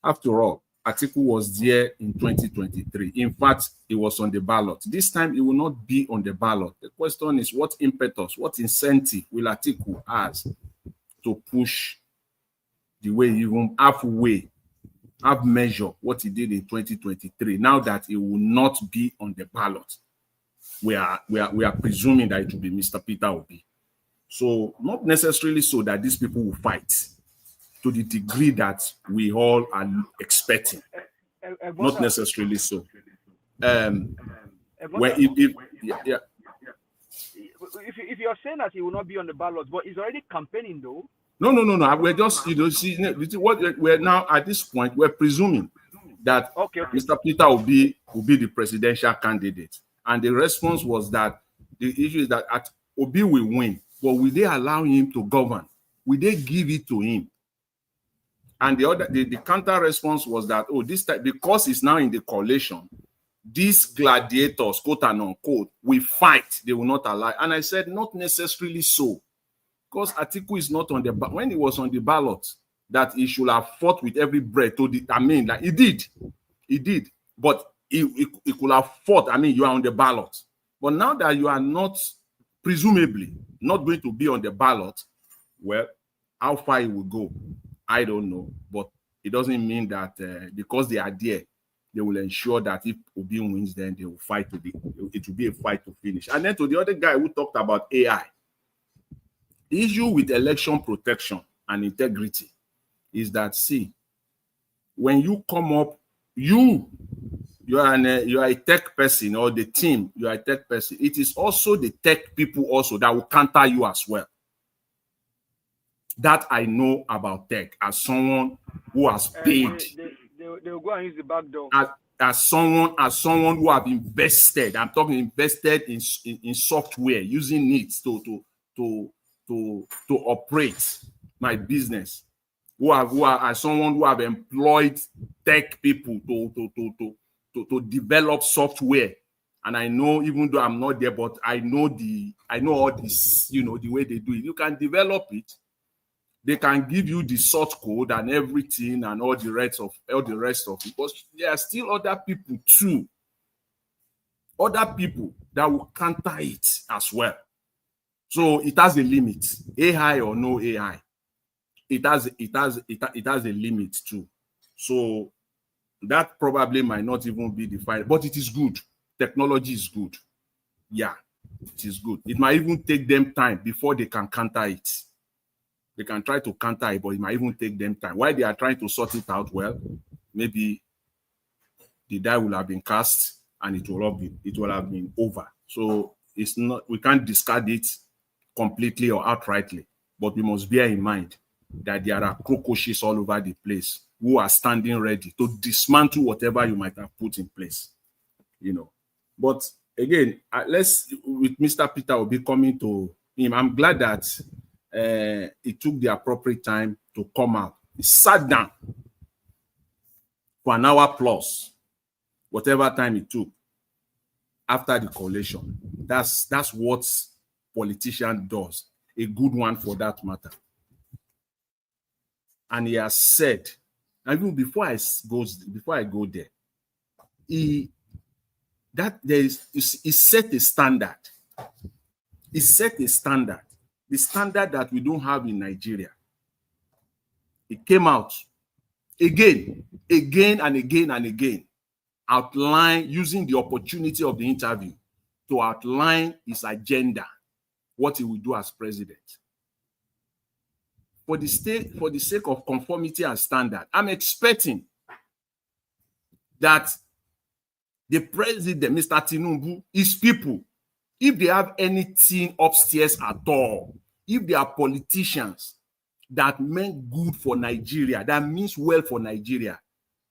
After all, Atiku was there in 2023. In fact, he was on the ballot. This time, he will not be on the ballot. The question is, what impetus, what incentive will Atiku have to push the way, even half measure what he did in 2023, now that he will not be on the ballot? We are presuming that it will be Mr. Peter Obi. So not necessarily so that these people will fight to the degree that we all are expecting. Not necessarily so. If you're saying that he will not be on the ballot, but he's already campaigning though. No. We're just, what we're now at this point, we're presuming that Mr. Peter Obi will be the presidential candidate. And the response was that the issue is that Obi will win, but will they allow him to govern? Will they give it to him? And the counter response was that, this time, because he's now in the coalition, these gladiators, quote and unquote, will fight. They will not allow. And I said, not necessarily so. Because Atiku is not on the ballot. When he was on the ballot, that he should have fought with every breath. Like he did. But he could have fought. You are on the ballot. But now that you are not, presumably, not going to be on the ballot, well, how far it will go, I don't know. But it doesn't mean that because they are there, they will ensure that if Obi wins, then they will fight it will be a fight to finish. And then to the other guy who talked about AI, the issue with election protection and integrity is that, see, when you come up, you are a tech person, or the team, you are a tech person. It is also the tech people also that will counter you as well. That I know about tech as someone who has paid. They will go and use the back door. As someone who have invested. I'm talking invested in software, using it to operate my business. As someone who have employed tech people to develop software. And I know, even though I'm not there, but I know all this, the way they do it. You can develop it. They can give you the source code and everything and all the rest of it. But there are still other people too. Other people that will counter it as well. So it has a limit. AI or no AI. It has a limit too. So that probably might not even be defined, but it is good. Technology is good. Yeah, it is good. It might even take them time before they can counter it. They can try to counter it, but it might even take them time. While they are trying to sort it out, well, maybe the die will have been cast and it will have been over. So it's not, we can't discard it completely or outrightly, but we must bear in mind that there are crocodiles all over the place who are standing ready to dismantle whatever you might have put in place, you know. But again, let's, with Mr. Peter Obi coming to him, I'm glad that he took the appropriate time to come out. He sat down for an hour plus, whatever time it took after the collation. That's what politician does, a good one for that matter. And he has said, and even before I go there, he set a standard. He set a standard, the standard that we don't have in Nigeria. It came out again and again, outline, using the opportunity of the interview to outline his agenda, what he will do as president. For the sake of conformity and standard, I'm expecting that the president, Mr. Tinubu, his people, if they have anything upstairs at all, if they are politicians that meant good for Nigeria, that means well for Nigeria,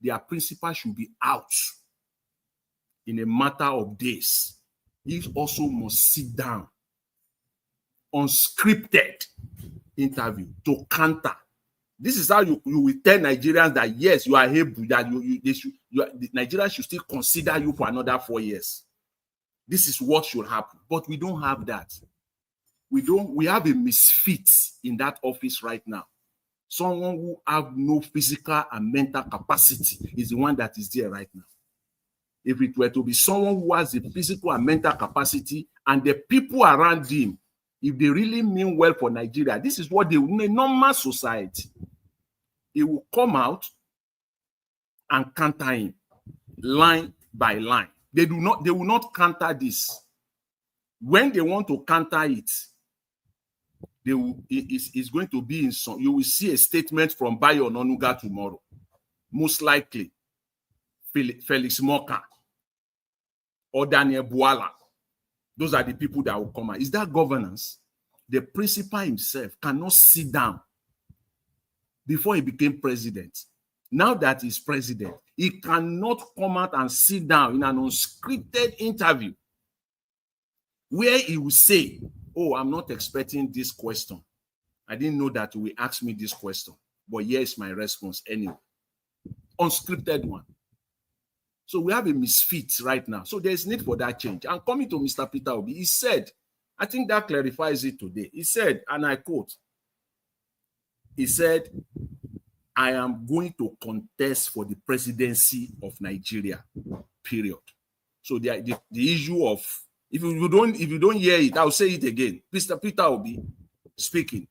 their principal should be out in a matter of days. He also must sit down, unscripted interview to counter. This is how you will tell Nigerians that yes, you are able, that Nigeria should still consider you for another 4 years. This is what should happen. But we don't have that. We have a misfit in that office right now. Someone who have no physical and mental capacity is the one that is there right now. If it were to be someone who has the physical and mental capacity and the people around him, if they really mean well for Nigeria, this is what they will, in a normal society, it will come out and counter him line by line. They will not counter this. When they want to counter it, it's going to be in some, you will see a statement from Bayo Ononuga tomorrow. Most likely, Felix Moka or Daniel Buala. Those are the people that will come out. Is that governance? The principal himself cannot sit down before he became president. Now that he's president, he cannot come out and sit down in an unscripted interview where he will say, oh, I'm not expecting this question. I didn't know that you will ask me this question, but here's my response anyway. Unscripted one. So we have a misfit right now. So there's need for that change. And coming to Mr. Peter Obi, he said, I think that clarifies it today. He said, and I quote, he said, I am going to contest for the presidency of Nigeria, period. So the issue of, if you don't hear it, I'll say it again. Mr. Peter Obi speaking,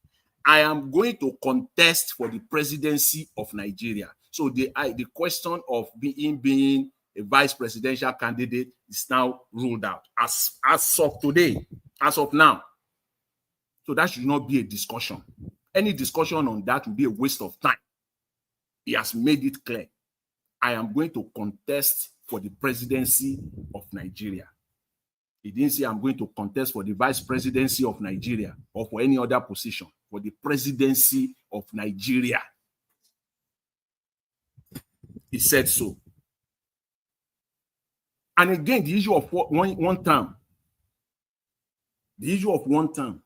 I am going to contest for the presidency of Nigeria. So the question of being a vice presidential candidate is now ruled out as of today, as of now. So that should not be a discussion. Any discussion on that will be a waste of time. He has made it clear. I am going to contest for the presidency of Nigeria. He didn't say I'm going to contest for the vice presidency of Nigeria or for any other position, for the presidency of Nigeria. He said so. And again, the issue of one term. The issue of one term.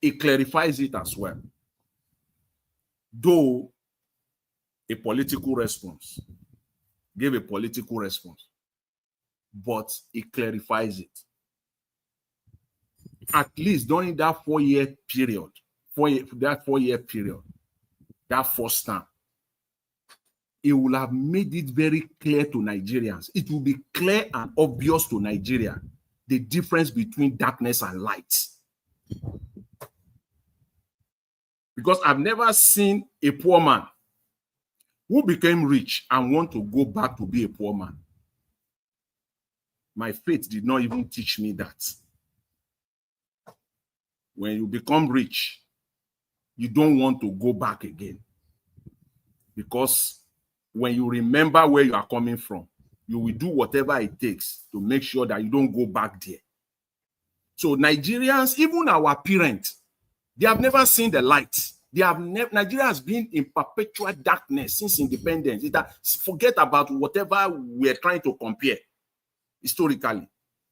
It clarifies it as well. Though a political response, gave a political response, but it clarifies it. At least during that 4-year period, that first time, it will have made it very clear to Nigerians. It will be clear and obvious to Nigeria the difference between darkness and light. Because I've never seen a poor man who became rich and want to go back to be a poor man. My faith did not even teach me that. when you become rich, you don't want to go back again. Because when you remember where you are coming from, you will do whatever it takes to make sure that you don't go back there. So Nigerians, even our parents, they have never seen the light. Nigeria has been in perpetual darkness since independence. Forget about whatever we're trying to compare historically.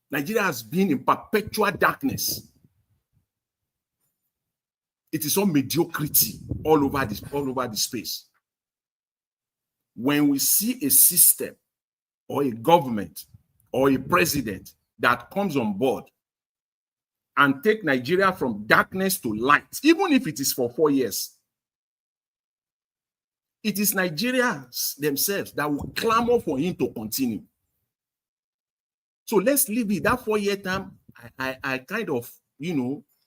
Nigeria has been in perpetual darkness. It is all mediocrity all over the space. When we see a system or a government or a president that comes on board and take Nigeria from darkness to light, even if it is for 4 years, it is Nigerians themselves that will clamor for him to continue. So let's leave it. That 4-year term, I kind of,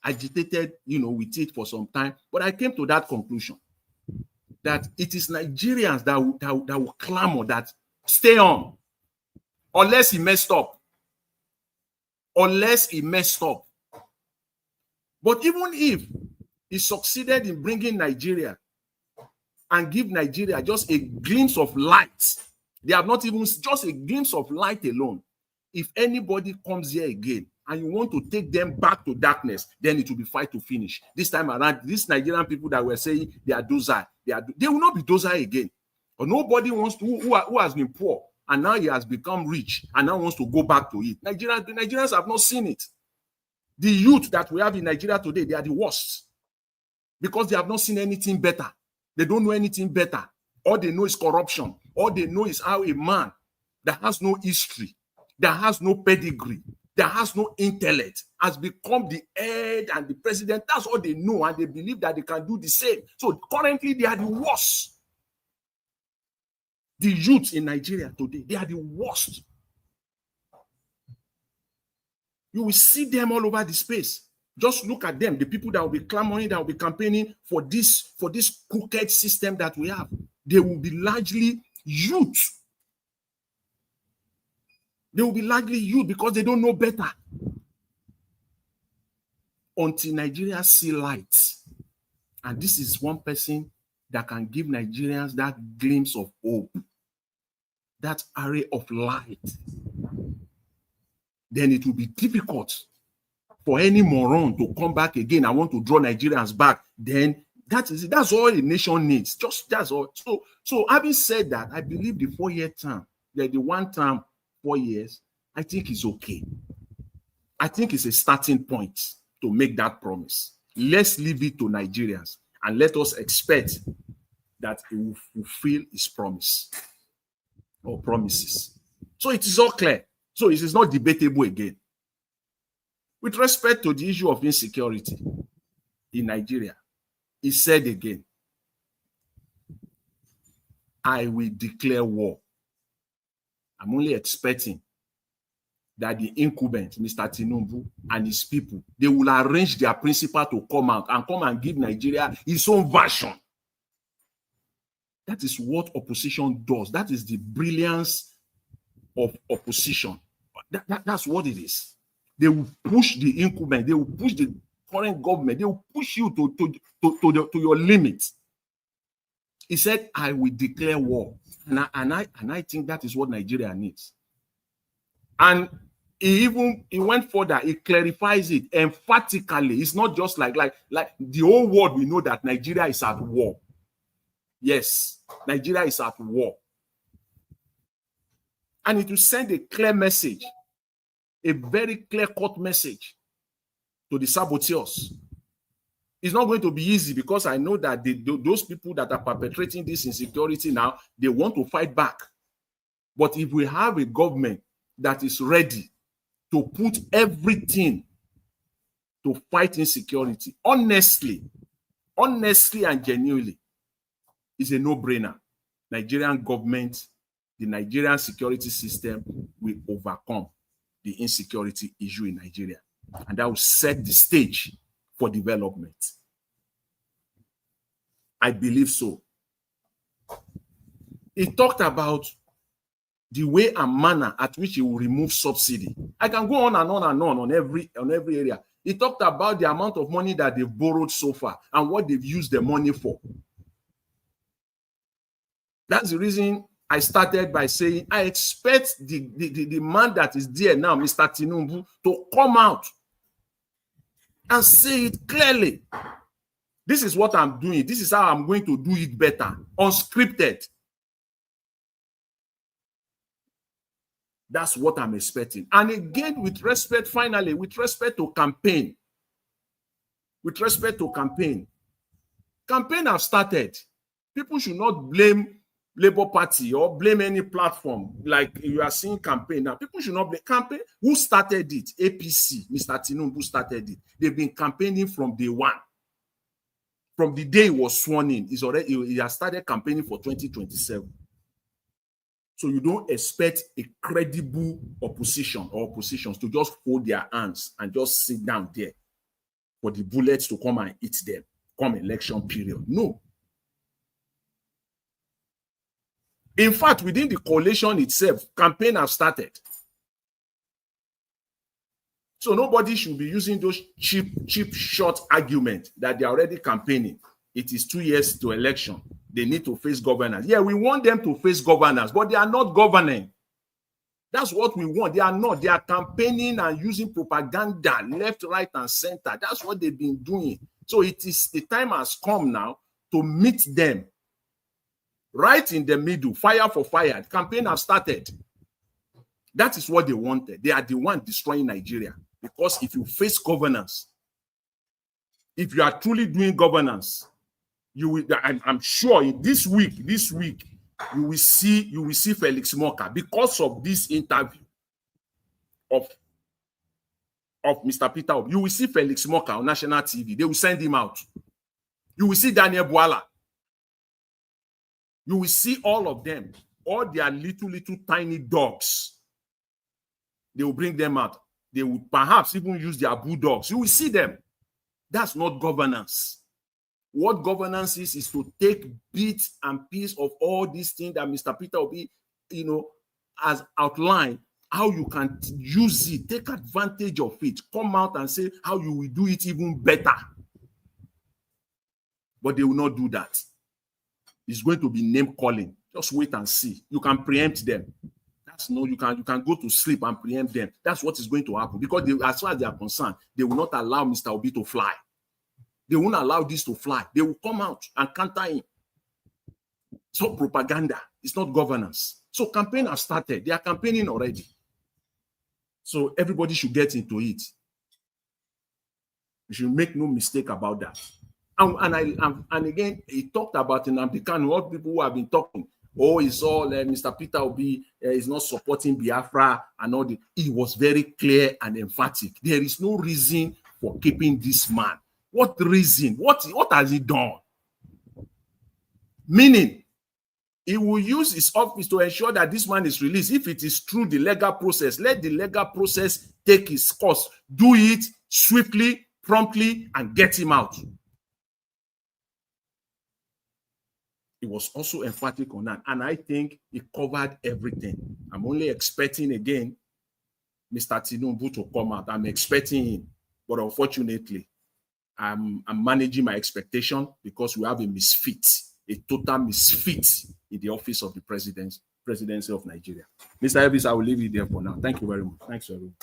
agitated, with it for some time, but I came to that conclusion that it is Nigerians that will clamor that stay on, unless he messed up. Unless he messed up. But even if he succeeded in bringing Nigeria and give Nigeria just a glimpse of light, they have not even just a glimpse of light alone. If anybody comes here again and you want to take them back to darkness, then it will be fight to finish. This time around, these Nigerian people that were saying they are dozer, they will not be dozer again. Or nobody wants to, who has been poor and now he has become rich and now wants to go back to it. The Nigerians have not seen it. The youth that we have in Nigeria today, they are the worst because they have not seen anything better. They don't know anything better. All they know is corruption. All they know is how a man that has no history, that has no pedigree, that has no intellect, has become the head and the president. That's all they know, and they believe that they can do the same. So currently, they are the worst. The youth in Nigeria today, they are the worst. You will see them all over the space. Just look at them, the people that will be clamoring, that will be campaigning for this crooked system that we have. They will be largely youth. They will be largely youth because they don't know better. Until Nigeria see light. And this is one person that can give Nigerians that glimpse of hope, that array of light. Then it will be difficult for any moron to come back again. I want to draw Nigerians back. Then that's all a nation needs. Just that's all. So having said that, I believe the 4-year term, the 1 term, 4 years, I think is okay. I think it's a starting point to make that promise. Let's leave it to Nigerians and let us expect that he will fulfill his promise or promises. So it is all clear. So it is not debatable again. With respect to the issue of insecurity in Nigeria, he said again, I will declare war. I'm only expecting that the incumbent, Mr. Tinubu, and his people, they will arrange their principal to come out and come and give Nigeria his own version. That is what opposition does. That is the brilliance of opposition. That's what it is. They will push the incumbent. They will push the current government. They will push you to your limits. He said, I will declare war. And I think that is what Nigeria needs. And he went further. He clarifies it emphatically. It's not just like the whole world. We know that Nigeria is at war. Yes, Nigeria is at war. And it will send a clear message, a very clear-cut message to the saboteurs. It's not going to be easy because I know that those people that are perpetrating this insecurity now, they want to fight back. But if we have a government that is ready to put everything to fight insecurity, honestly and genuinely, it's a no-brainer. Nigerian government, the Nigerian security system will overcome the insecurity issue in Nigeria. And that will set the stage for development. I believe so. He talked about the way and manner at which he will remove subsidy. I can go on and on and on every area. He talked about the amount of money that they've borrowed so far and what they've used the money for. That's the reason I started by saying I expect the man that is there now, Mr. Tinubu, to come out and say it clearly. This is what I'm doing. This is how I'm going to do it better. Unscripted. That's what I'm expecting. And again, with respect, finally, with respect to campaign. With respect to campaign. Campaign have started. People should not blame Labour Party or blame any platform like you are seeing campaign now. People should not blame campaign. Who started it? APC, Mr. Tinubu started it. They've been campaigning from day one. From the day he was sworn in, he has started campaigning for 2027. So you don't expect a credible opposition or oppositions to just fold their hands and just sit down there for the bullets to come and eat them come election period. No. In fact, within the coalition itself, campaign have started. So nobody should be using those cheap short arguments that they're already campaigning. It is 2 years to election. They need to face governance. Yeah, we want them to face governance, but they are not governing. That's what we want. They are not. They are campaigning and using propaganda left, right, and center. That's what they've been doing. So it is the time has come now to meet them right in the middle, fire for fire. The campaign has started. That is what they wanted. They are the one destroying Nigeria. Because if you face governance, if you are truly doing governance, you will. I'm sure in this week, you will see Felix Moka because of this interview of Mr. Peter. You will see Felix Moka on national TV. They will send him out. You will see Daniel Bwala. You will see all of them, all their little tiny dogs. They will bring them out. They will perhaps even use their bulldogs. You will see them. That's not governance. What governance is to take bits and pieces of all these things that Mr. Peter Obi, has outlined, how you can use it, take advantage of it, come out and say how you will do it even better. But they will not do that. It's going to be name calling. Just wait and see. You can preempt them. You can go to sleep and preempt them. That's what is going to happen because as far as they are concerned, they will not allow Mr. Obi to fly. They won't allow this to fly. They will come out and counter him. It's not propaganda. It's not governance. So campaign has started. They are campaigning already. So everybody should get into it. You should make no mistake about that. And again, he talked about in Ambikan, what people who have been talking. Oh, it's all Mr. Peter Obi is not supporting Biafra and all that. He was very clear and emphatic. There is no reason for keeping this man. What reason? What has he done? Meaning, he will use his office to ensure that this man is released. If it is through the legal process, let the legal process take its course. Do it swiftly, promptly, and get him out. He was also emphatic on that. And I think he covered everything. I'm only expecting, again, Mr. Tinubu to come out. I'm expecting him. But unfortunately, I'm managing my expectation because we have a misfit, a total misfit in the office of the presidency of Nigeria. Mr. Elvis, I will leave you there for now. Thank you very much. Thanks, everyone.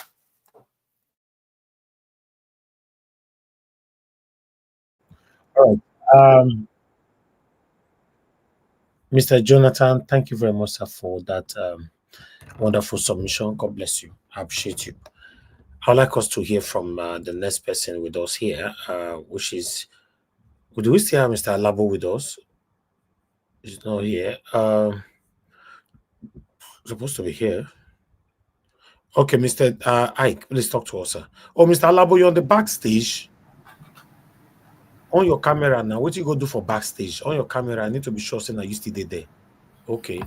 All right. Mr. Jonathan, thank you very much, sir, for that wonderful submission. God bless you. I appreciate you. I'd like us to hear from the next person with us here, which is, do we still have Mr. Alabo with us? He's not here. Supposed to be here. Okay, Mr. Ike, please talk to us, sir. Oh, Mr. Alabo, you're on the backstage. On your camera now. What you go do for backstage? On your camera, I need to be sure saying that you still there. Okay.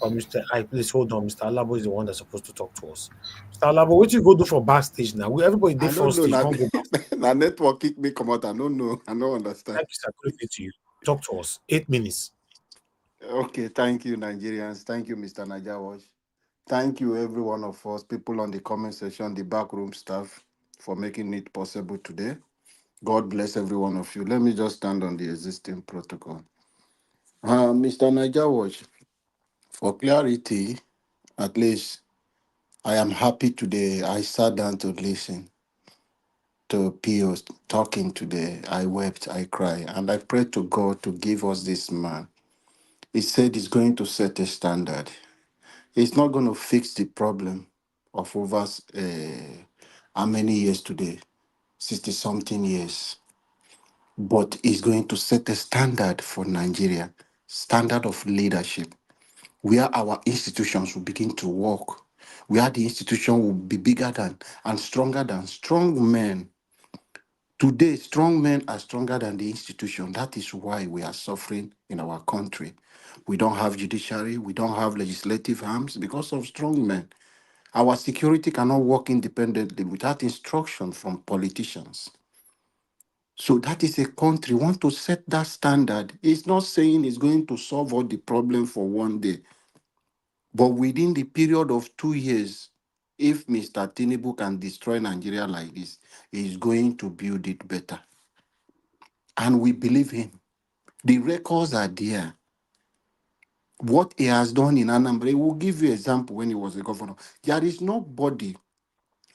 Mr. Ike, please hold on. Mr. Alabo is the one that's supposed to talk to us. Mr. Alabo, what you go do for backstage now? Everybody did first stage. Now network kick me come out. I don't know. I don't understand. Thank you, sir. Good to you. Talk to us. 8 minutes. Okay, thank you, Nigerians. Thank you, Mr. Najawash. Thank you, every one of us, people on the comment section, the backroom staff, for making it possible today. God bless every one of you. Let me just stand on the existing protocol. Mr. Niger Watch, for clarity, at least I am happy today. I sat down to listen to Pios talking today. I wept, I cried, and I prayed to God to give us this man. He said he's going to set a standard. It's not going to fix the problem of over how many years today? 60 something years. But it's going to set a standard for Nigeria, standard of leadership, where our institutions will begin to work, where the institution will be bigger than and stronger than strong men. Today, strong men are stronger than the institution. That is why we are suffering in our country. We don't have judiciary, we don't have legislative arms because of strong men. Our security cannot work independently without instruction from politicians. So that is a country want to set that standard. It's not saying it's going to solve all the problem for one day, but within the period of 2 years, if Mr. Tinubu can destroy Nigeria like this, he's going to build it better. And we believe him. The records are there. What he has done in Anambra, he will give you example when he was a governor. There is nobody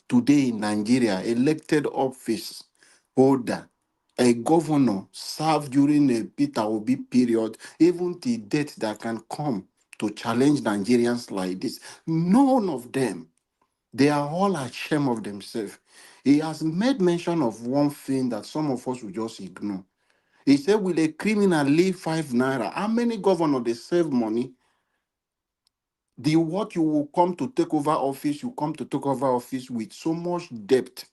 today in Nigeria, elected office holder, a governor served during a Peter Obi period, even the death that can come to challenge Nigerians like this. None of them. They are all ashamed of themselves. He has made mention of one thing that some of us will just ignore. He said, will a criminal leave 5 naira? How many governors they save money? The what you will come to take over office, you come to take over office with so much debt.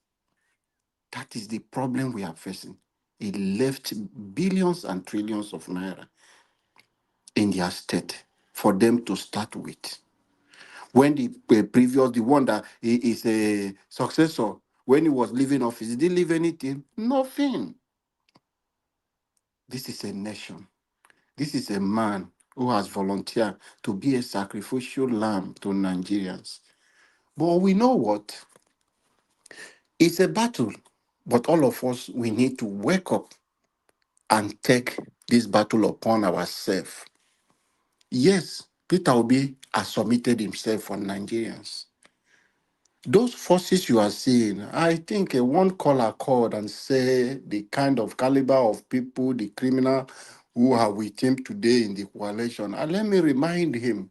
That is the problem we are facing. He left billions and trillions of naira in their state for them to start with. When the previous, the one that he is a successor, when he was leaving office, he didn't leave anything? Nothing. This is a nation. This is a man who has volunteered to be a sacrificial lamb to Nigerians. But we know what? It's a battle. But all of us, we need to wake up and take this battle upon ourselves. Yes, Peter Obi has submitted himself for Nigerians. Those forces you are seeing, I think one call accord and say the kind of caliber of people, the criminal who are with him today in the coalition. And let me remind him,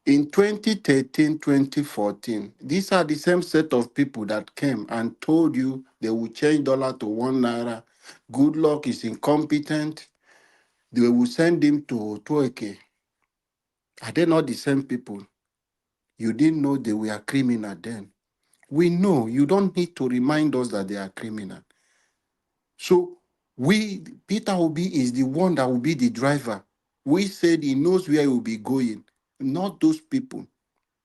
in 2013, 2014, these are the same set of people that came and told you they will change dollar to 1 naira. Good luck is incompetent. They will send him to Tueke. Are they not the same people? You didn't know they were criminal then. We know. You don't need to remind us that they are criminal. So Peter Obi is the one that will be the driver. We said he knows where he will be going, not those people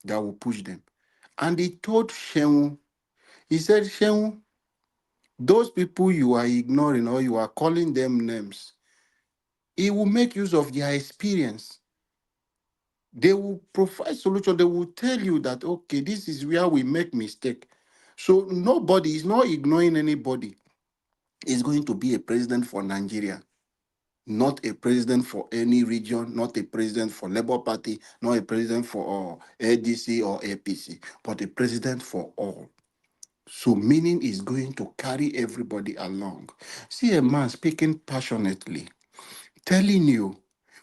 that will push them. And he told Shehu, he said, Shehu, those people you are ignoring or you are calling them names, he will make use of their experience. They will provide solution. They will tell you that, okay, this is where we make mistake. So nobody is not ignoring anybody. Is going to be a president for Nigeria, not a president for any region, not a president for Labour Party, not a president for ADC or APC, but a president for all. So meaning is going to carry everybody along. See a man speaking passionately, telling you,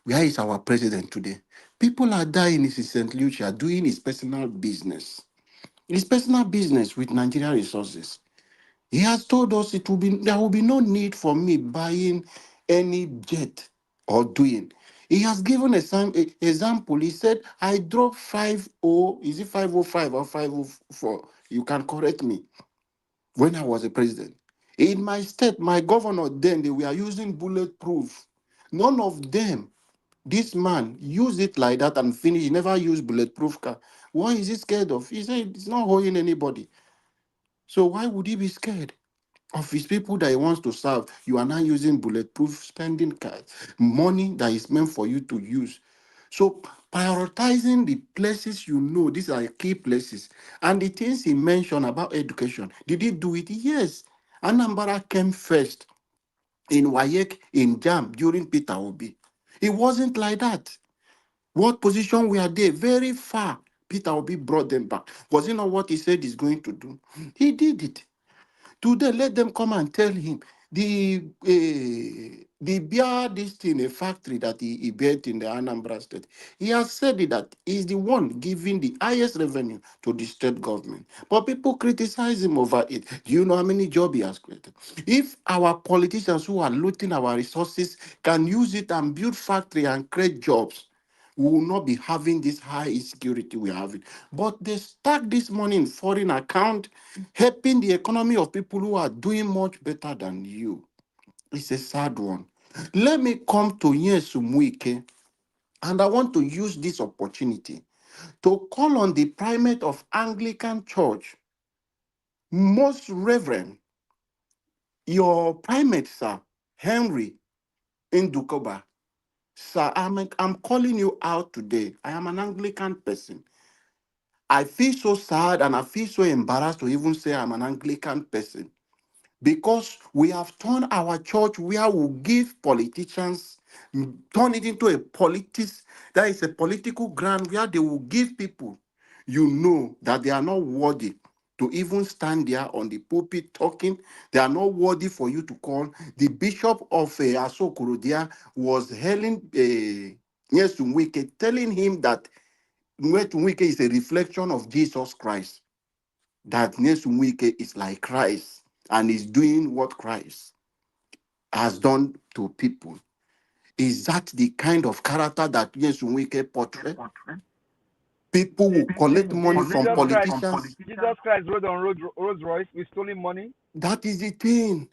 where is our president today? People are dying in St. Lucia doing his personal business. His personal business with Nigerian resources. He has told us there will be no need for me buying any jet or doing. He has given a example. He said, I dropped 50, is it 505 or 504? You can correct me. When I was a president. In my state, my governor then, they were using bulletproof. None of them, this man, used it like that and finished. He never used bulletproof car. Why is he scared of? He said it's not holding anybody. So why would he be scared of his people that he wants to serve? You are now using bulletproof spending cards, money that is meant for you to use. So prioritizing the places you know, these are key places. And the things he mentioned about education, did he do it? Yes. Anambra came first in WAEC, in JAM during Peter Obi. It wasn't like that. What position were they? Very far. Peter Obi brought them back. Was it not what he said he's going to do? He did it. Today, let them come and tell him the beer this thing, a factory that he built in the Anambra state. He has said it that he's the one giving the highest revenue to the state government. But people criticize him over it. Do you know how many jobs he has created? If our politicians who are looting our resources can use it and build factory and create jobs, we will not be having this high insecurity we're having. But they stack this money in foreign account, helping the economy of people who are doing much better than you. It's a sad one. Let me come to Yesumuike, and I want to use this opportunity to call on the primate of Anglican Church, most reverend, your primate, sir, Henry Indukoba. Sir, I'm calling you out today. I am an Anglican person. I feel so sad and I feel so embarrassed to even say I'm an Anglican person because we have turned our church where we give politicians, turn it into a politics, that is a political ground where they will give people, you know, that they are not worthy to even stand there on the pulpit talking. They are not worthy for you to call. The bishop of Asokorodia was hailing Nyesumwike, telling him that Nweke is a reflection of Jesus Christ. That Nweke is like Christ and is doing what Christ has done to people. Is that the kind of character that Nweke portray? People will collect money from politicians. Jesus Christ rode on Rolls Royce with stolen money. That is the thing.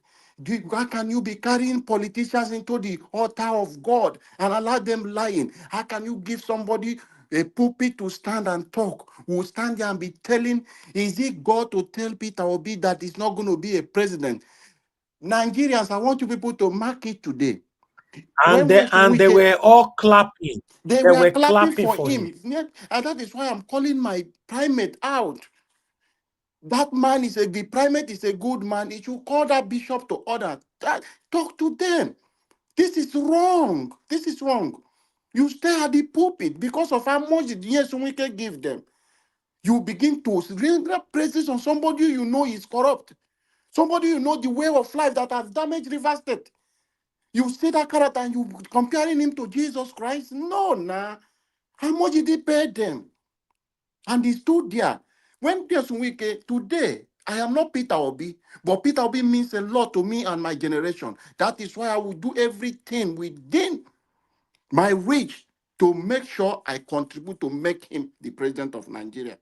How can you be carrying politicians into the altar of God and allow them lying? How can you give somebody a pulpit to stand and talk? Who will stand there and be telling, is it God to tell Peter Obi that he's not going to be a president? Nigerians, I want you people to mark it today. And When they and they Wike, were all clapping. they They were were clapping clapping for for him. him. And that is why I'm calling my primate out. That man is the primate is a good man. He should call that bishop to order. Talk to them. This is wrong. This is wrong. You stay at the pulpit because of how much the years we can give them. You begin to render praises on somebody you know is corrupt. Somebody you know the way of life that has damaged River State. You see that character and you comparing him to Jesus Christ? No, nah. How much did he pay them? And he stood there. When Wike, today, I am not Peter Obi, but Peter Obi means a lot to me and my generation. That is why I will do everything within my reach to make sure I contribute to make him the president of Nigeria.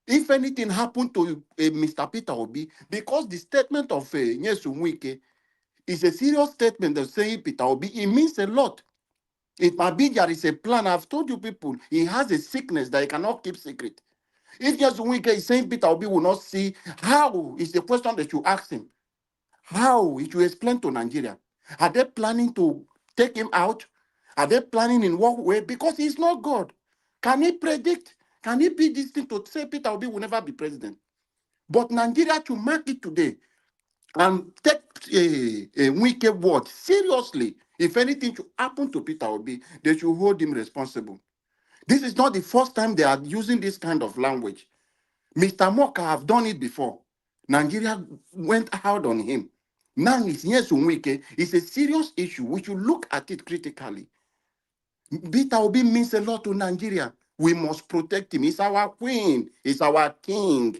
If anything happened to Mr. Peter Obi, because the statement of Nyesom Wike is a serious statement of saying Peter Obi, it means a lot. It might be there is a plan. I've told you people, he has a sickness that he cannot keep secret. If Nyesom Wike is saying Peter Obi will not see, how is the question that you ask him? How? It will explain to Nigeria. Are they planning to take him out? Are they planning in what way? Because he's not God. Can he predict? Can he be this thing to say Peter Obi will never be president? But Nigeria to mark it today and take a wicked word seriously. If anything should happen to Peter Obi, they should hold him responsible. This is not the first time they are using this kind of language. Mr. Moka have done it before. Nigeria went out on him. Now it's Nyesom Wike. It's a serious issue. We should look at it critically. Peter Obi means a lot to Nigeria. We must protect him. He's our queen. He's our king.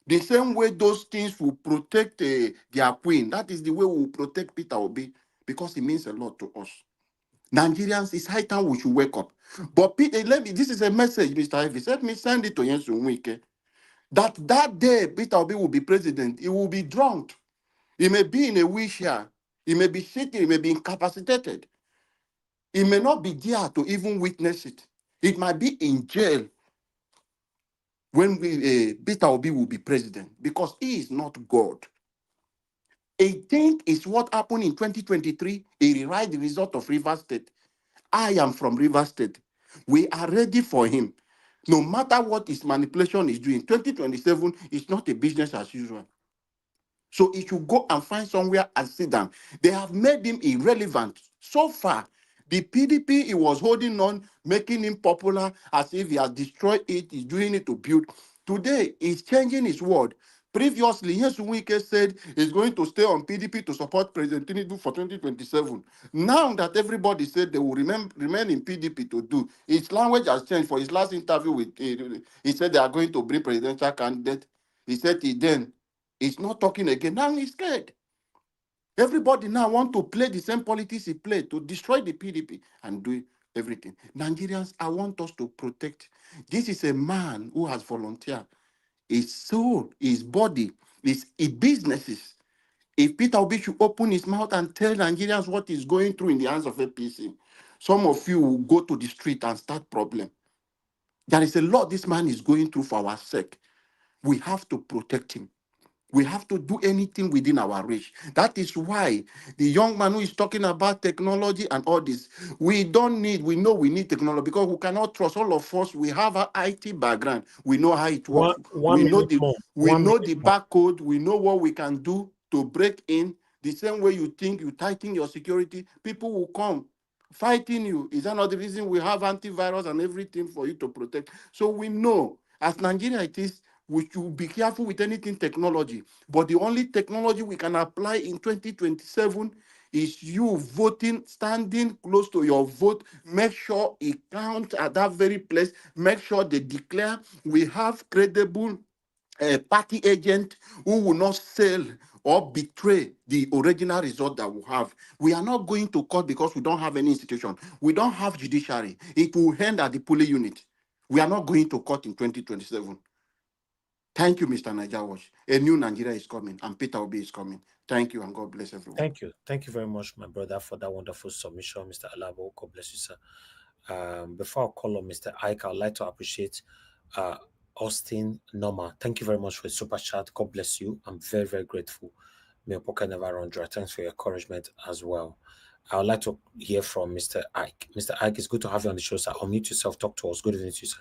The same way those things will protect their queen, that is the way we will protect Peter Obi because he means a lot to us. Nigerians, it's high time we should wake up. But Peter, this is a message, Mr. Evans. Let me send it to Nyesom Wike. That day Peter Obi will be president, he will be drunk. He may be in a wheelchair. He may be sitting. He may be incapacitated. He may not be there to even witness it. It might be in jail when Peter Obi will be president because he is not God. I think it's what happened in 2023. He rewrite the result of River State. I am from River State. We are ready for him. No matter what his manipulation is doing, 2027 is not a business as usual. So he should go and find somewhere and sit down. They have made him irrelevant. So far, the PDP he was holding on, making him popular as if he has destroyed it, he's doing it to build. Today, he's changing his word. Previously, Yesu Wike said he's going to stay on PDP to support President Tinubu for 2027. Now that everybody said they will remain in PDP to do, his language has changed. For his last interview with, he said they are going to bring presidential candidate. He said he then he's not talking again. Now he's scared. Everybody now want to play the same politics he played to destroy the PDP and do everything. Nigerians, I want us to protect. This is a man who has volunteered his soul, his body, his businesses. If Peter Obi should open his mouth and tell Nigerians what he's going through in the hands of APC, some of you will go to the street and start problem. There is a lot this man is going through for our sake. We have to protect him. We have to do anything within our reach. That is why the young man who is talking about technology and all this, we know we need technology because we cannot trust all of us. We have an IT background. We know how it works. One minute more. We One know minute the more. barcode. We know what we can do to break in. The same way you think you tighten your security, people will come fighting you. Is that not the reason we have antivirus and everything for you to protect? So we know, as Nigeria it is, we should be careful with anything technology. But the only technology we can apply in 2027 is you voting, standing close to your vote. Make sure it counts at that very place. Make sure they declare we have credible party agent who will not sell or betray the original result that we have. We are not going to court because we don't have any institution. We don't have judiciary. It will end at the polling unit. We are not going to court in 2027. Thank you, Mr. Niger Watch. A new Nigeria is coming, and Peter Obi is coming. Thank you, and God bless everyone. Thank you. Thank you very much, my brother, for that wonderful submission, Mr. Alabo. God bless you, sir. Before I call on Mr. Ike, I'd like to appreciate Austin Norma. Thank you very much for the super chat. God bless you. I'm very, very grateful. May your pocket never run dry. Thanks for your encouragement as well. I would like to hear from Mr. Ike. Mr. Ike, it's good to have you on the show, sir. Unmute yourself, talk to us. Good evening to you, sir.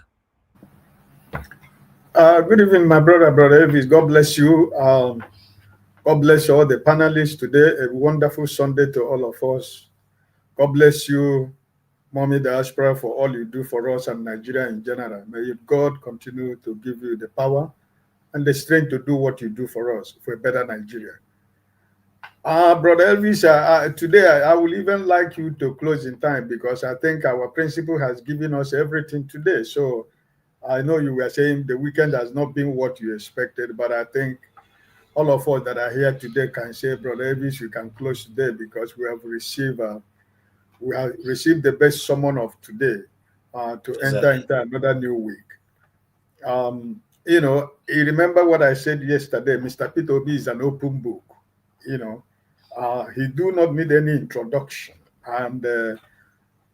Good evening, my brother Elvis. God bless you. God bless all the panelists today. A wonderful Sunday to all of us. God bless you, Mommy Diaspora, for all you do for us and Nigeria in general. May God continue to give you the power and the strength to do what you do for us, for a better Nigeria. Brother Elvis, today I will even like you to close in time because I think our principal has given us everything today. So I know you were saying the weekend has not been what you expected, but I think all of us that are here today can say, Brother Elvis, you can close today because we have received the best sermon of today to enter into another new week. You remember what I said yesterday, Mr. Peter Obi is an open book. He do not need any introduction. And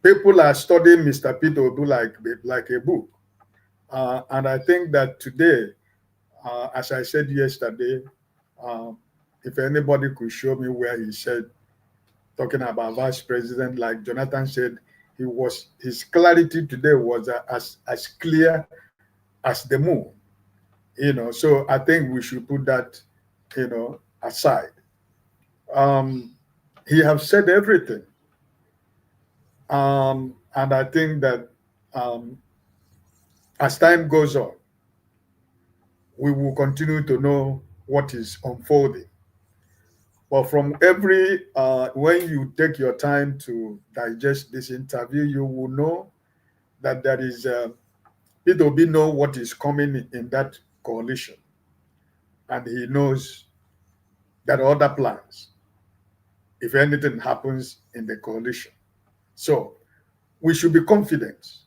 people are studying Mr. Peter Obi like a book. And I think that today, as I said yesterday, if anybody could show me where he said, talking about vice president, like Jonathan said, his clarity today was as clear as the moon. So I think we should put that, aside. He have said everything. And I think that as time goes on, we will continue to know what is unfolding. But from when you take your time to digest this interview, you will know that there is, Peter Obi know what is coming in that coalition. And he knows that other plans, if anything happens in the coalition. So we should be confident.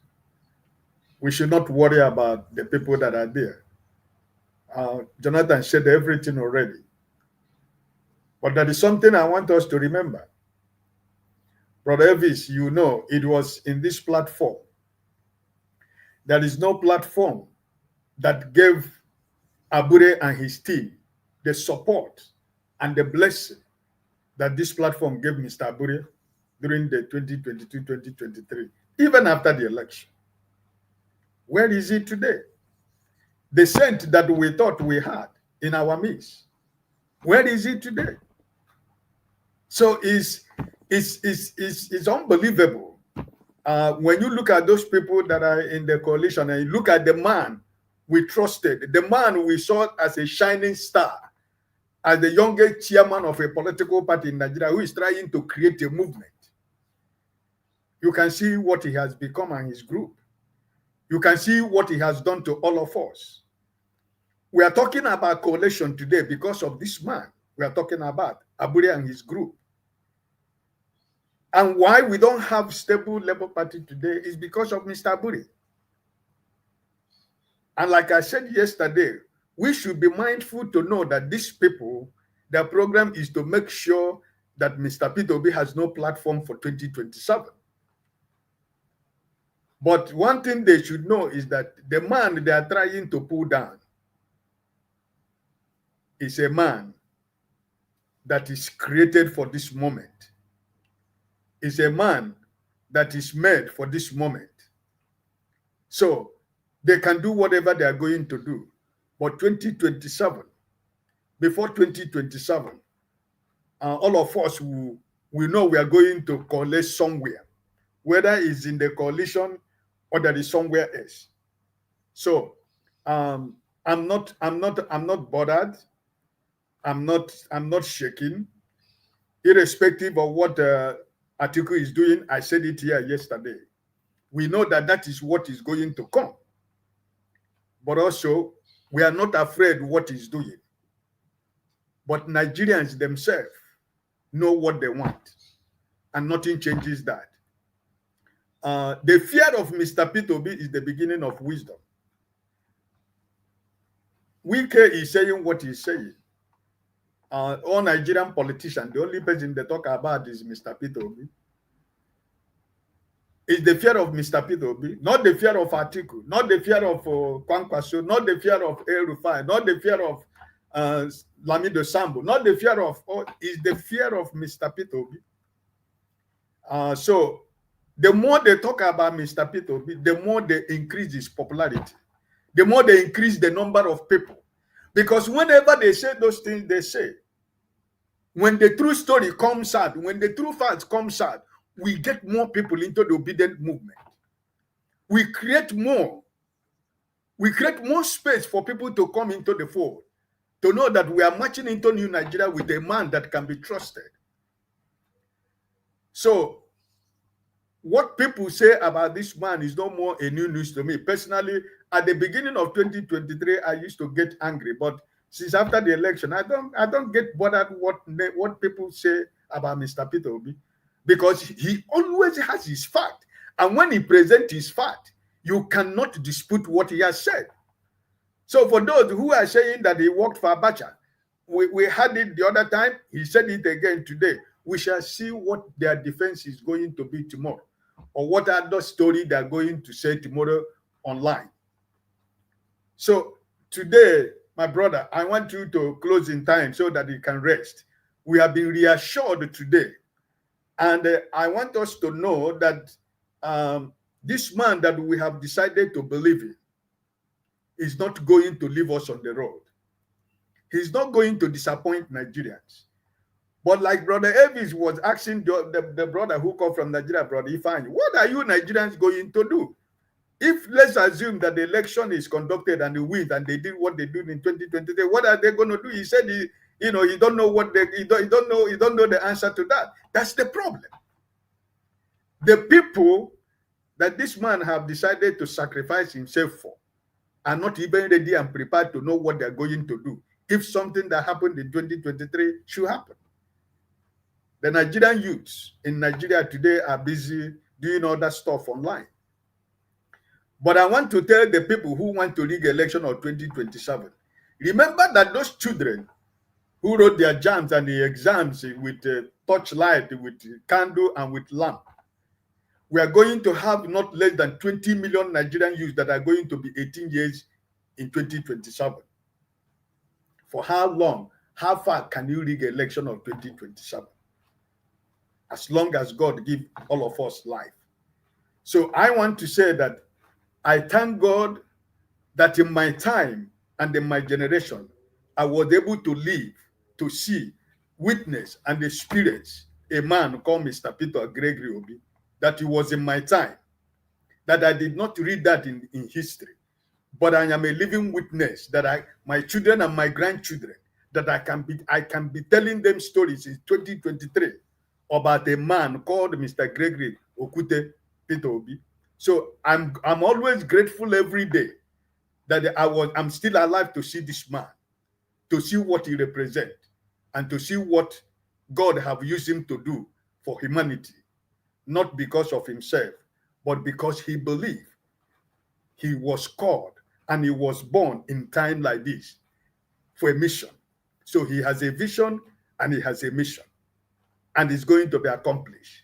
We should not worry about the people that are there. Jonathan said everything already. But there is something I want us to remember. Brother Elvis, it was in this platform. There is no platform that gave Abure and his team the support and the blessing that this platform gave Mr. Abure during the 2022-2023, even after the election. Where is he today? The saint that we thought we had in our midst, where is he today? So it's unbelievable. When you look at those people that are in the coalition and you look at the man we trusted, the man we saw as a shining star, as the youngest chairman of a political party in Nigeria who is trying to create a movement, you can see what he has become and his group. You can see what he has done to all of us. We are talking about coalition today because of this man. We are talking about Aburi and his group. And why we don't have stable Labour Party today is because of Mr. Aburi. And like I said yesterday, we should be mindful to know that these people, their program is to make sure that Mr. Peter Obi has no platform for 2027. But one thing they should know is that the man they are trying to pull down is a man that is created for this moment. Is a man that is made for this moment. So they can do whatever they are going to do. But 2027, before 2027, all of us we know we are going to coalesce somewhere, whether it's in the coalition or that is somewhere else. So I'm not bothered. I'm not shaking, irrespective of what Atiku is doing. I said it here yesterday. We know that that is what is going to come. But also, we are not afraid what he's doing. But Nigerians themselves know what they want, and nothing changes that. The fear of Mr. Peter Obi is the beginning of wisdom. Wike is saying what he's saying. All Nigerian politicians, the only person they talk about is Mr. Peter Obi. It's the fear of Mr. Peter Obi, not the fear of Atiku, not the fear of Kwankwaso, not the fear of El Rufai, not the fear of Lamido Sambo, not the fear of, it's the fear of Mr. Peter Obi. So the more they talk about Mr. Peter Obi, the more they increase his popularity, the more they increase the number of people. Because whenever they say those things, they say, when the true story comes out, when the true facts comes out, we get more people into the obedient movement. We create more space for people to come into the fold, to know that we are marching into New Nigeria with a man that can be trusted. So what people say about this man is no more a new news to me. Personally, at the beginning of 2023, I used to get angry, but since after the election, I don't get bothered what people say about Mr. Peter Obi, because he always has his fact. And when he presents his fact, you cannot dispute what he has said. So for those who are saying that he worked for Abacha, we had it the other time, he said it again today. We shall see what their defense is going to be tomorrow, or what other story they're going to say tomorrow online. So today, my brother, I want you to close in time so that you can rest. We have been reassured today. And I want us to know that this man that we have decided to believe in is not going to leave us on the road. He's not going to disappoint Nigerians. But like Brother Elvis was asking the brother who come from Nigeria, Brother Ifeanyi, what are you Nigerians going to do? If let's assume that the election is conducted and they win and they did what they did in 2023, what are they going to do? He said he don't know what he don't know the answer to that. That's the problem. The people that this man have decided to sacrifice himself for are not even ready and prepared to know what they're going to do if something that happened in 2023 should happen. The Nigerian youths in Nigeria today are busy doing all that stuff online. But I want to tell the people who want to rig election of 2027, remember that those children who wrote their jams and the exams with torchlight, with candle, and with lamp, we are going to have not less than 20 million Nigerian youths that are going to be 18 years in 2027. For how long, how far can you rig election of 2027? As long as God gives all of us life. So I want to say that I thank God that in my time and in my generation, I was able to live, to see, witness, and experience a man called Mr. Peter Gregory Obi, that he was in my time, that I did not read that in history, but I am a living witness that my children and my grandchildren, that I can be telling them stories in 2023 about a man called Mr. Gregory Okute Peter Obi. So I'm always grateful every day that I'm still alive to see this man, to see what he represents, and to see what God have used him to do for humanity, not because of himself, but because he believed he was called and he was born in time like this for a mission. So he has a vision and he has a mission, and it's going to be accomplished.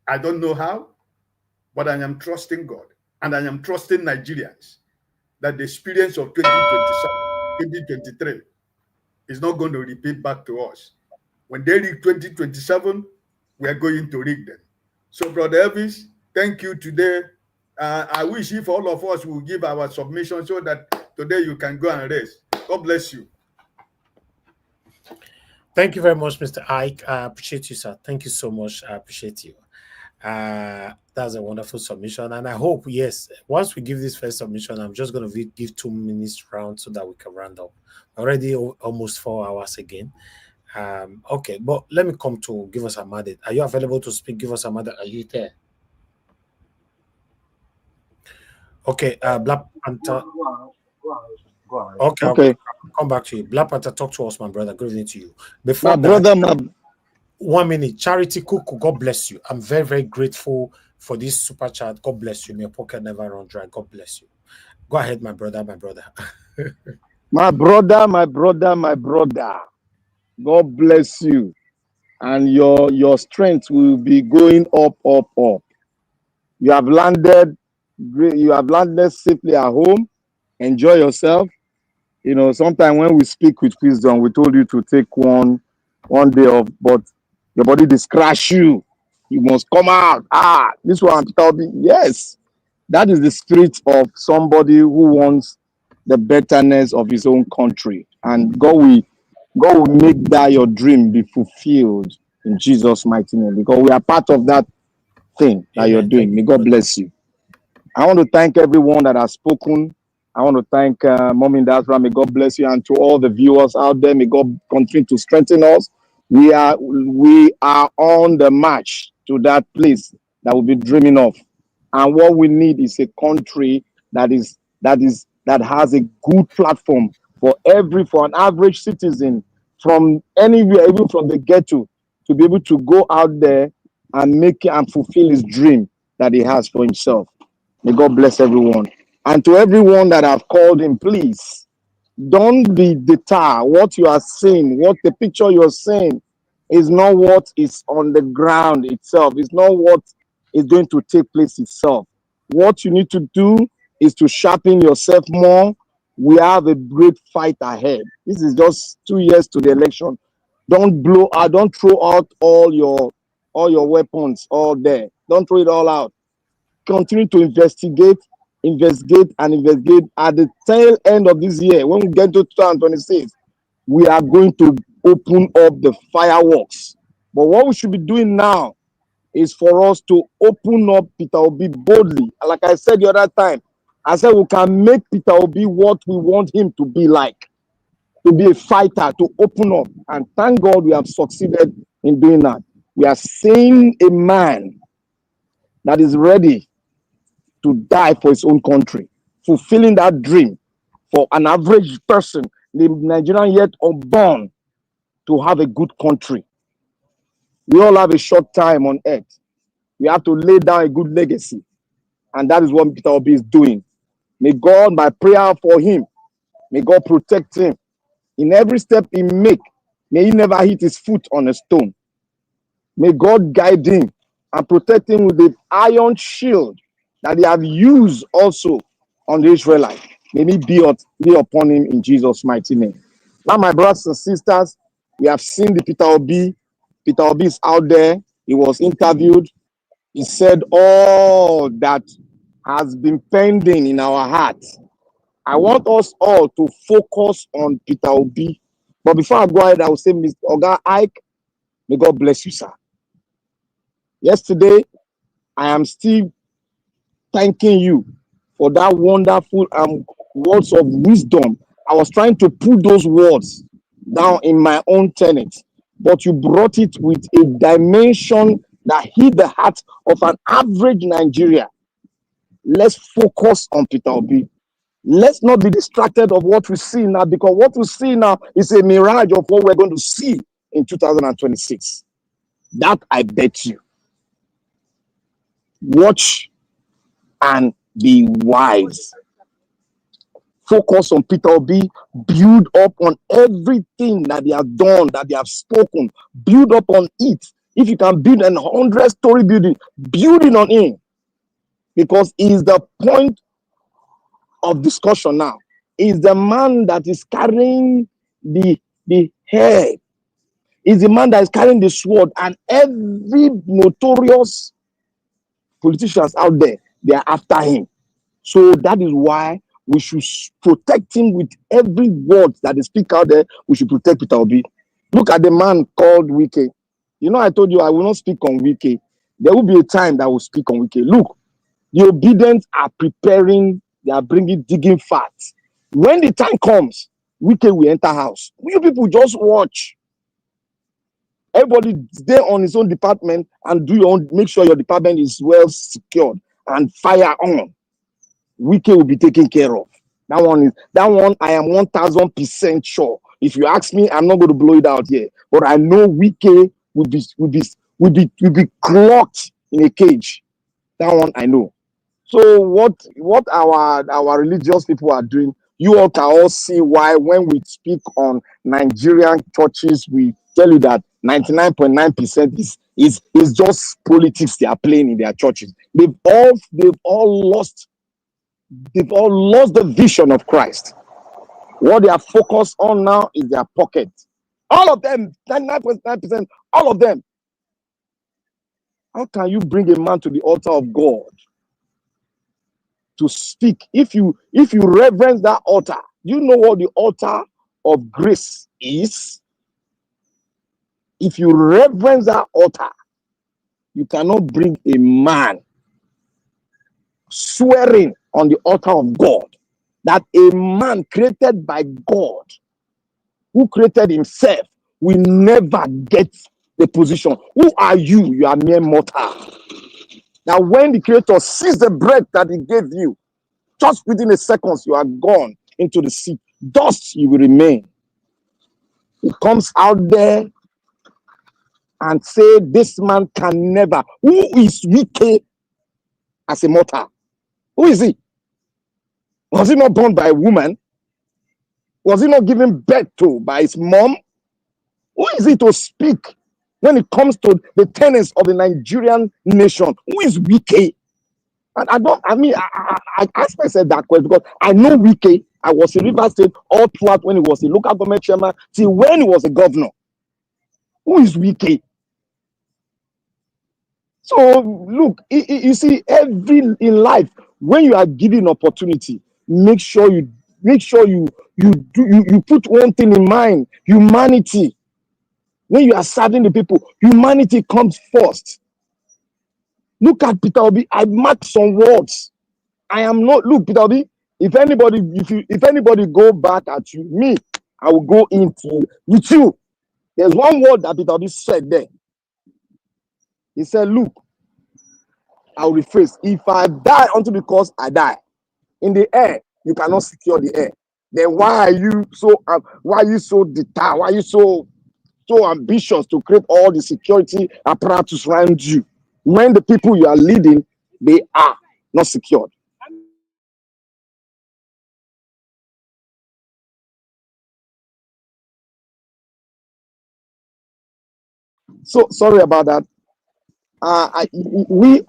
I don't know how, but I am trusting God and I am trusting Nigerians that the experience of 2023 is not going to repeat back to us. When they reach 2027, we are going to rig them. So, Brother Elvis, thank you today. I wish if all of us will give our submission so that today you can go and rest. God bless you. Thank you very much, Mr. Ike. I appreciate you, sir. Thank you so much. I appreciate you. That's a wonderful submission. And I hope, yes, once we give this first submission, I'm just going to give 2 minutes round so that we can round up. Already almost 4 hours again. Okay, but let me come to Give Us Amade. Are you available to speak? Give Us Amade. Are you there? Okay, Black Panther. Go ahead. Okay, Okay. I'll come back to you. Black Panther, talk to us, my brother. Good evening to you. Before my brother, 1 minute. Charity Cook, God bless you. I'm very, very grateful for this super chat. God bless you. May your pocket never run dry. God bless you. Go ahead, my brother, my brother. my brother. God bless you. And your strength will be going up. You have landed safely at home. Enjoy yourself. You know, sometimes when we speak with wisdom, we told you to take one day off, but your body just crash you. You must come out. This one, yes. That is the spirit of somebody who wants the betterness of his own country. And God will make that your dream be fulfilled in Jesus' mighty name. Because we are part of that thing that you're doing. May God bless you. I want to thank everyone that has spoken. I want to thank Mommy and Dad. May God bless you, and to all the viewers out there. May God continue to strengthen us. We are on the march to that place that we'll be dreaming of. And what we need is a country that has a good platform for an average citizen from anywhere, even from the ghetto, to be able to go out there and fulfill his dream that he has for himself. May God bless everyone. And to everyone that have called him, please don't be deterred. What you are seeing, what the picture you're seeing is not what is on the ground itself. It's not what is going to take place itself. What you need to do is to sharpen yourself more. We have a great fight ahead. This is just 2 years to the election. Don't throw out all your weapons all there. Don't throw it all out. Continue to investigate. At the tail end of this year, when we get to 2026, we are going to open up the fireworks. But what we should be doing now is for us to open up Peter Obi boldly. Like I said the other time, I said we can make Peter Obi what we want him to be like, to be a fighter, to open up. And thank God we have succeeded in doing that. We are seeing a man that is ready to die for his own country, fulfilling that dream for an average person, the Nigerian yet unborn, to have a good country. We all have a short time on earth. We have to lay down a good legacy. And that is what Peter Obi is doing. May God, my prayer for him, may God protect him. In every step he make, may he never hit his foot on a stone. May God guide him and protect him with the iron shield that they have used also on the Israelites. May it be upon him in Jesus' mighty name. Now, my brothers and sisters, we have seen the Peter Obi. Peter Obi is out there. He was interviewed. He said all that has been pending in our hearts. I want us all to focus on Peter Obi. But before I go ahead, I will say, Mr. Oga Ike, may God bless you, sir. Yesterday, I am still thanking you for that wonderful words of wisdom. I was trying to put those words down in my own tenet, but you brought it with a dimension that hit the heart of an average Nigerian. Let's focus on Peter Obi. Let's not be distracted of what we see now, because what we see now is a mirage of what we're going to see in 2026. That I bet you. Watch and be wise. Focus on Peter Obi. Build up on everything that they have done, that they have spoken. Build up on it. If you can build a 100-story building, building on it, because he is the point of discussion now. Is the man that is carrying the head. Is the man that is carrying the sword, and every notorious politicians out there, they are after him. So that is why we should protect him with every word that they speak out there. We should protect Peter Obi. Look at the man called Wike. You know, I told you I will not speak on Wike. There will be a time that I will speak on Wike. Look, the obedient are preparing. They are digging facts. When the time comes, Wike will enter house. You people just watch. Everybody stay on his own department and do your own. Make sure your department is well secured and fire on. Wike will be taken care of. That one. I am 1000% sure. If you ask me, I'm not going to blow it out here, but I know Wike will be clocked in a cage. That one I know. So what our religious people are doing, you all can all see why when we speak on Nigerian churches, we tell you that 99.9% is just politics they are playing in their churches. They've all lost the vision of Christ. What they are focused on now is their pocket. All of them, 99.9%, all of them. How can you bring a man to the altar of God to speak? If you reverence that altar, you know what the altar of grace is? If you reverence that altar, you cannot bring a man swearing on the altar of God that a man created by God, who created himself, will never get the position. Who are you? You are mere mortal. Now, when the Creator sees the breath that he gave you, just within a second, you are gone into the sea. Dust you will remain. He comes out there and say, this man can never. Who is Wike as a mortal? Who is he? Was he not born by a woman? Was he not given birth to by his mom? Who is he to speak when it comes to the tenets of the Nigerian nation? Who is Wike? And I asked myself that question because I know Wike. I was in Rivers State all throughout when he was a local government chairman till when he was a governor. Who is Wike? So look, you see, in life, when you are given opportunity, make sure you put one thing in mind: humanity. When you are serving the people, humanity comes first. Look at Peter Obi. I marked some words. I am not. Look, Peter Obi. If anybody go back at you, me, I will go into with you. There's one word that Peter Obi said there. He said, "Look, I'll rephrase. If I die unto because I die, in the air you cannot secure the air. Then why are you so determined? Why are you so ambitious to create all the security apparatus around you when the people you are leading, they are not secured?" So sorry about that. We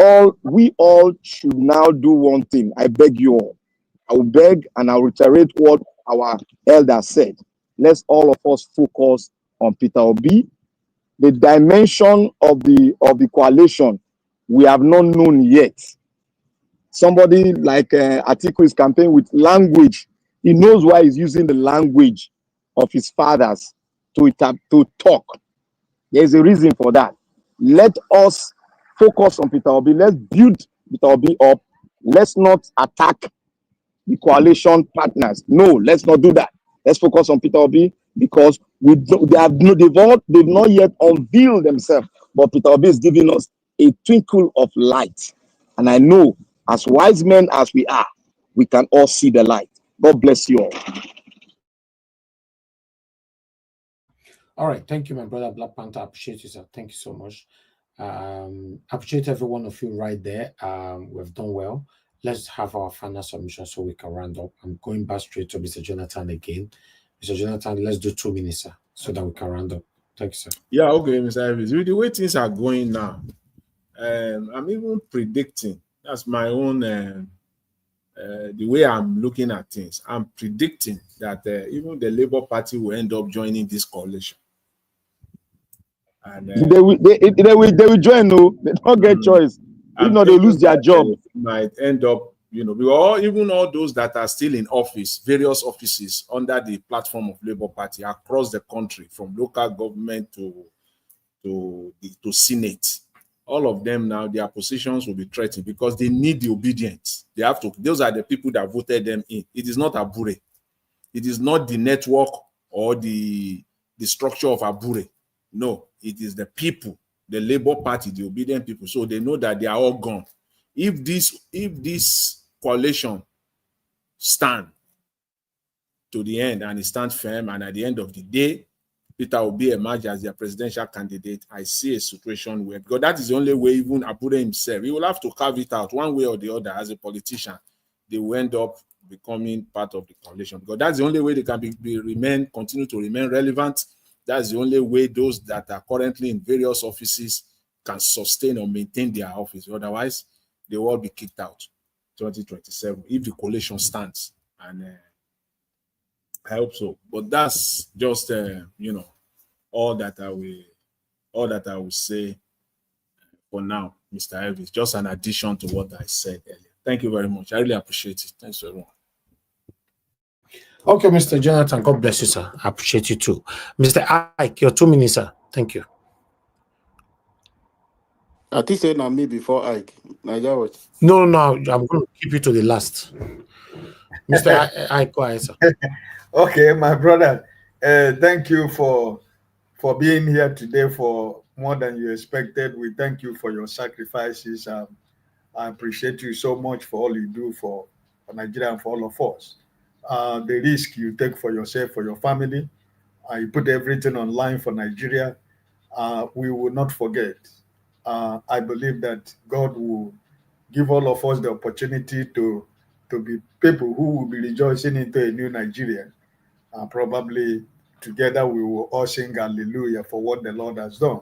all should now do one thing. I beg you all. I will beg and I'll reiterate what our elder said. Let's all of us focus on Peter Obi. The dimension of the coalition we have not known yet. somebody like Atiku is campaigning with language. He knows why he's using the language of his fathers to talk. There's a reason for that. Let us focus on Peter Obi. Let's build Peter Obi up. Let's not attack the coalition partners. No, let's not do that. Let's focus on Peter Obi because they've not yet unveiled themselves. But Peter Obi is giving us a twinkle of light. And I know, as wise men as we are, we can all see the light. God bless you all. All right, thank you, my brother Black Panther. I appreciate you, sir. Thank you so much. Appreciate every one of you right there. We've done well. Let's have our final submission so we can round up. I'm going back straight to Mr. Jonathan again. Mr. Jonathan, let's do 2 minutes, sir, so that we can round up. Thank you, sir. Yeah, okay, Mr. Evans. With the way things are going now, I'm even predicting. That's my own. The way I'm looking at things, I'm predicting that even the Labour Party will end up joining this coalition. And they will join. No, they don't get choice. If not, they lose their job. Might end up, or even all those that are still in office, various offices under the platform of Labour Party across the country, from local government to Senate. All of them now, their positions will be threatened because they need the obedience. They have to. Those are the people that voted them in. It is not Abure. It is not the network or the structure of Abure. No, it is the people, the Labour Party, the obedient people. So they know that they are all gone. If this coalition stand to the end and it stands firm, and at the end of the day, Peter Obi emerge as their presidential candidate, I see a situation where, because that is the only way, even Abure himself, he will have to carve it out one way or the other as a politician. They will end up becoming part of the coalition, because that's the only way they can continue to remain relevant. That's the only way those that are currently in various offices can sustain or maintain their office. Otherwise, they will all be kicked out 2027 if the coalition stands. And I hope so. But that's just all that I will say for now, Mr. Elvis. Just an addition to what I said earlier. Thank you very much. I really appreciate it. Thanks to everyone. Okay, Mr. Jonathan, God bless you, sir. I appreciate you too. Mr. Ike, your 2 minutes, sir. Thank you. I think said me before Ike. No, I'm going to keep you to the last. Mr. Ike, go ahead, sir. Okay, my brother. Thank you for being here today for more than you expected. We thank you for your sacrifices. I appreciate you so much for all you do for Nigeria and for all of us. The risk you take for yourself, for your family, you put everything online for Nigeria. We will not forget. I believe that God will give all of us the opportunity to be people who will be rejoicing into a new Nigeria. Probably together we will all sing hallelujah for what the Lord has done.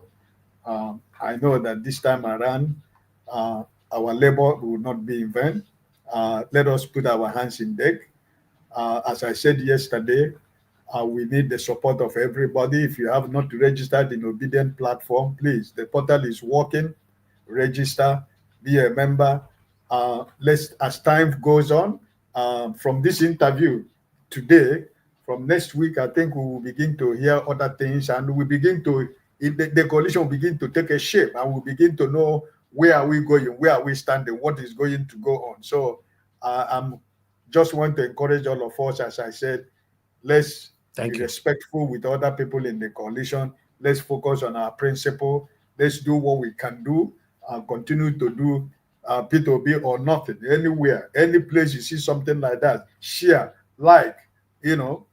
I know that this time around, our labor will not be in vain. Let us put our hands in deck. As I said yesterday, we need the support of everybody. If you have not registered in Obedient platform, please, the portal is working. Register, be a member. As time goes on, from this interview today, from next week, I think we will begin to hear other things, and we begin to, the coalition will begin to take a shape, and we'll begin to know where are we going, where are we standing, what is going to go on. So I'm just want to encourage all of us, as I said, let's be respectful with other people in the coalition. Let's focus on our principle. Let's do what we can do and continue to do P2B or nothing. Anywhere, any place you see something like that, share, like.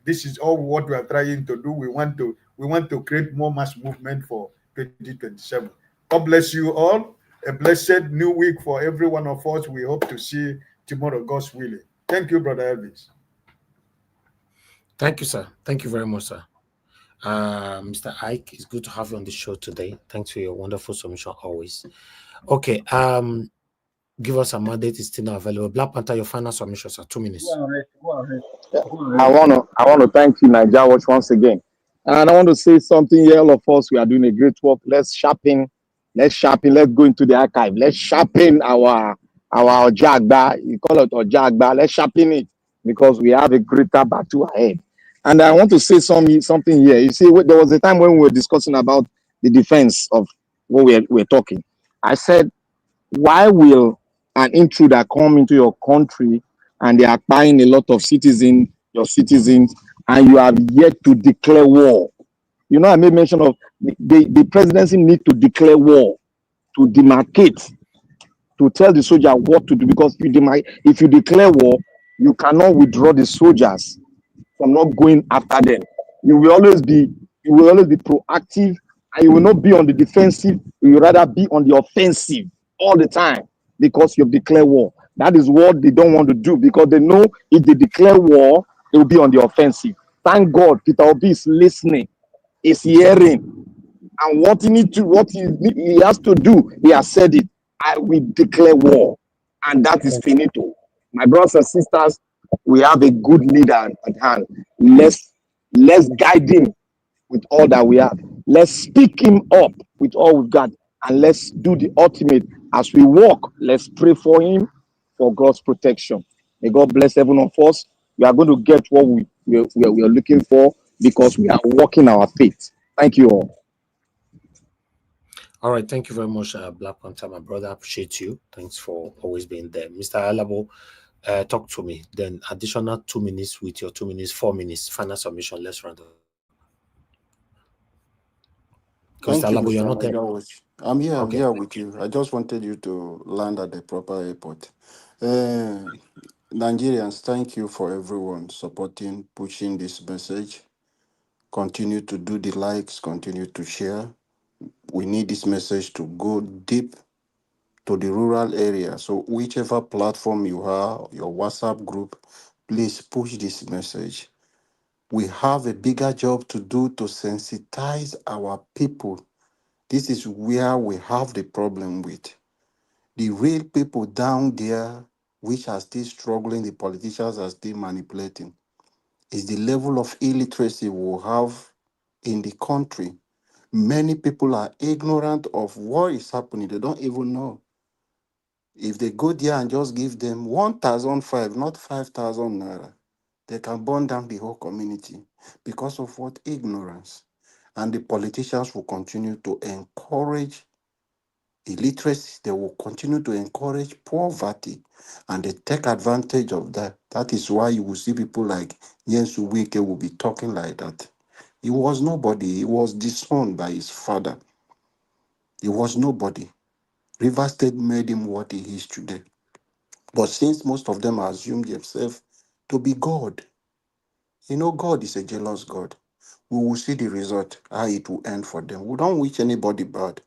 This is all what we are trying to do. We want to create more mass movement for 2027. God bless you all. A blessed new week for every one of us. We hope to see tomorrow, God's willing. Thank you, Brother Elvis. Thank you, sir. Thank you very much, sir. Mr. Ike, it's good to have you on the show today. Thanks for your wonderful submission always. Okay, give us a mandate. It's still not available. Black Panther, your final submission, sir. 2 minutes. Go ahead. I want to thank you, Nigeria Watch, once again. And I want to say something here. All of us, we are doing a great work. Let's sharpen. Let's go into the archive. Let's sharpen our our Ojagba, you call it Ojagba, let's sharpen it because we have a greater battle ahead. And I want to say something here. You see, there was a time when we were discussing about the defense of what we're talking. I said, why will an intruder come into your country and they are buying a lot of your citizens, and you have yet to declare war? You know, I made mention of the presidency need to declare war, to demarcate, to tell the soldier what to do, because if you declare war, you cannot withdraw the soldiers from not going after them. You will always be you will always be proactive, and you will not be on the defensive. You will rather be on the offensive all the time because you've declared war. That is what they don't want to do, because they know if they declare war, they will be on the offensive. Thank God Peter Obi is listening, is hearing, and what he has to do, he has said it. I will declare war, and that is finito. My brothers and sisters, we have a good leader at hand. Let's guide him with all that we have. Let's speak him up with all we've got, and let's do the ultimate. As we walk, let's pray for him, for God's protection. May God bless every one of us. We are going to get what we are looking for, because we are walking our faith. Thank you all. All right, thank you very much, Black Panther, my brother. I appreciate you. Thanks for always being there. Mr. Alabo, talk to me. Then additional 2 minutes with your 2 minutes, 4 minutes, final submission. Let's round up. Mr. Thank you, Alabo, you're Mr. not there. Lagawich. I'm Okay. here with you. I just wanted you to land at the proper airport. Uh, Nigerians, thank you for everyone supporting, pushing this message. Continue to do the likes, continue to share. We need this message to go deep to the rural area. So whichever platform you have, your WhatsApp group, please push this message. We have a bigger job to do to sensitize our people. This is where we have the problem with. The real people down there, which are still struggling, the politicians are still manipulating, is the level of illiteracy we have in the country. Many people are ignorant of what is happening. They don't even know. If they go there and just give them 1,500, not 5,000 naira, they can burn down the whole community because of what? Ignorance. And the politicians will continue to encourage illiteracy. They will continue to encourage poverty, and they take advantage of that. That is why you will see people like Yensu Wike will be talking like that. He was nobody. He was disowned by his father. He was nobody. River State made him what he is today. But since most of them assume themselves to be God, you know, God is a jealous God. We will see the result, how it will end for them. We don't wish anybody bad,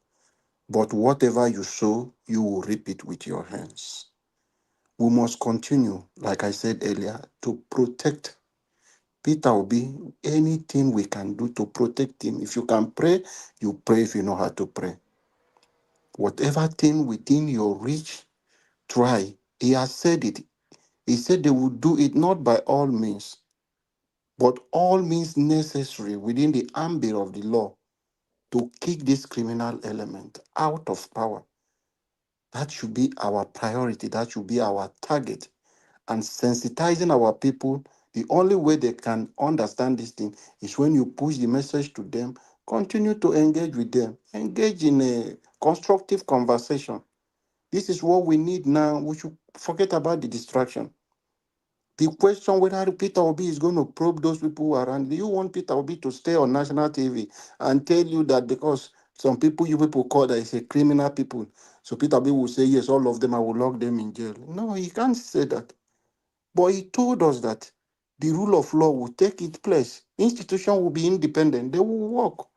but whatever you sow, you will reap it with your hands. We must continue, like I said earlier, to protect Peter Obi. Anything we can do to protect him. If you can pray, you pray if you know how to pray. Whatever thing within your reach, try. He has said it. He said they will do it not by all means, but all means necessary within the ambit of the law to kick this criminal element out of power. That should be our priority. That should be our target. And sensitizing our people, the only way they can understand this thing is when you push the message to them, continue to engage with them, engage in a constructive conversation. This is what we need now. We should forget about the distraction. The question whether Peter Obi is going to probe those people around. Do you want Peter Obi to stay on national TV and tell you that because some people you people call that is a criminal people, so Peter Obi will say, yes, all of them, I will lock them in jail? No, he can't say that. But he told us that the rule of law will take its place. Institution will be independent. They will work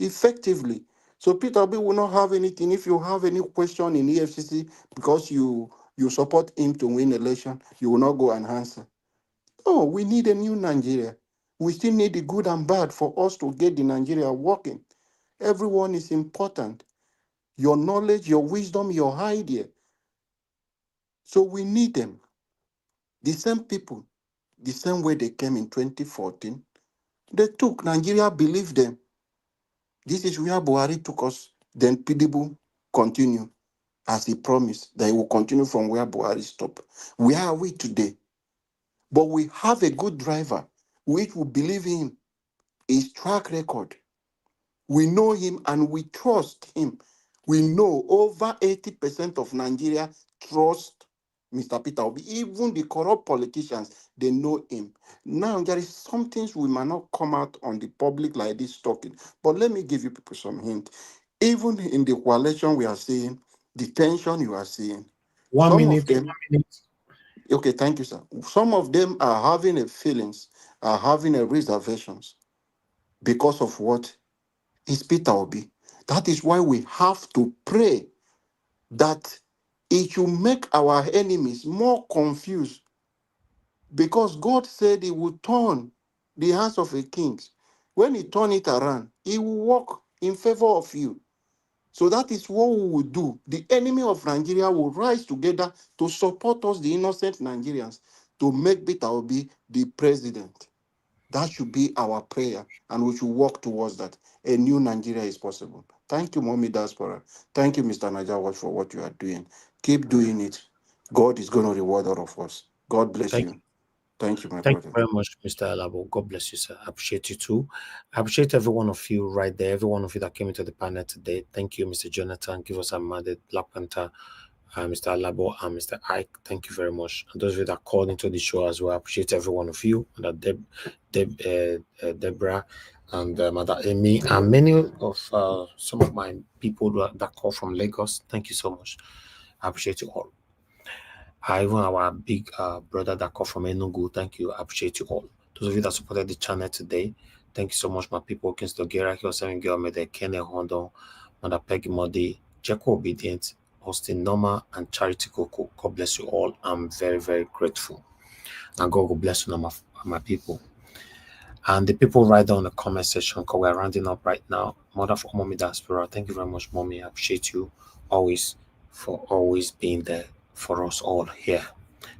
effectively. So Peter Obi will not have anything. If you have any question in EFCC because you support him to win election, you will not go and answer. Oh, we need a new Nigeria. We still need the good and bad for us to get the Nigeria working. Everyone is important. Your knowledge, your wisdom, your idea. So we need them. The same people, the same way they came in 2014, they took Nigeria, believed them. This is where Buhari took us. Then PDB continue. as he promised that he will continue from where Buhari stopped. Where are we today? But we have a good driver, which we believe in his track record. We know him and we trust him. We know over 80% of Nigeria trust Mr. Peter Obi. Even the corrupt politicians, they know him. Now, there is some things we might not come out on the public like this talking. But let me give you people some hint. Even in the coalition we are seeing, the tension you are seeing, One some of minute. them, okay, thank you, sir. Some of them are having a feelings, are having a reservations because of what is Peter Obi. That is why we have to pray that it should make our enemies more confused, because God said he would turn the hands of a king. When he turn it around, he will work in favor of you. So that is what we will do. The enemy of Nigeria will rise together to support us, the innocent Nigerians, to make Peter Obi the president. That should be our prayer, and we should work towards that. A new Nigeria is possible. Thank you, Mommy Diaspora. Thank you, Mr. Najawaj, for what you are doing. Keep doing it. God is going to reward all of us. God bless Thank you. Thank you, my Thank you brother. very much, Mr. Alabo. God bless you, sir. I appreciate you too. I appreciate every one of you right there, every one of you that came into the panel today. Thank you, Mr. Jonathan. Give us a mandate, Black Panther, Mr. Alabo, and Mr. Ike. Thank you very much. And those of you that called into the show as well, I appreciate every one of you. And Deborah, and Mother Amy, and many of some of my people that call from Lagos. Thank you so much. I appreciate you all. Even our big brother that called from Enugu, thank you. I appreciate you all. Those of you that supported the channel today, thank you so much, my people. Kingston Gera, Hyosemin Gilmede, Kene Hondo, Mother Peggy Modi, Jeko Obedient, Austin Norma, and Charity Coco. God bless you all. I'm very, very grateful. And God will bless you, my people. And the people right down in the comment section, because we're rounding up right now. Mother for Mommy Diaspora, thank you very much, Mommy. I appreciate you always for always being there for us all here.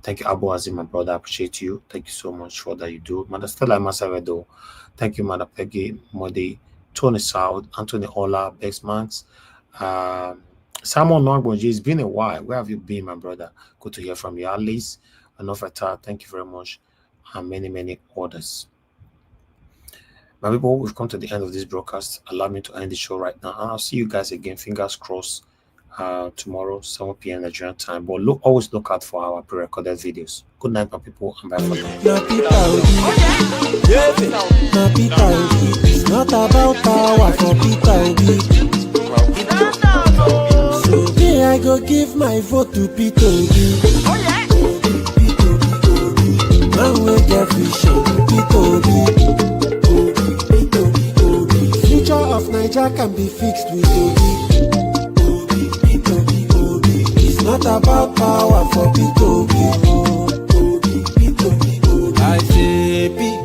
Thank you, Abu Azim, my brother. I appreciate you. Thank you so much for that you do. Mother Stella Masavedo. Thank you, Mother Peggy, Modi, Tony South, Anthony Ola, Bexmans, Samuel Nogboji. It's been a while. Where have you been, my brother? Good to hear from you. Alice, Anofata, thank you very much. And many, many others. My people, we've come to the end of this broadcast. Allow me to end the show right now. I'll see you guys again. Fingers crossed. Tomorrow, 7 p.m. Nigerian time. But always look out for our pre-recorded videos. Good night, my people, and bye for now. It's not about power for Peter Obi. So today I go give my vote to Peter Obi. Man will get vision, Peter Obi. Future of Niger can be fixed with Obi. It's not about power for Peter I say Peter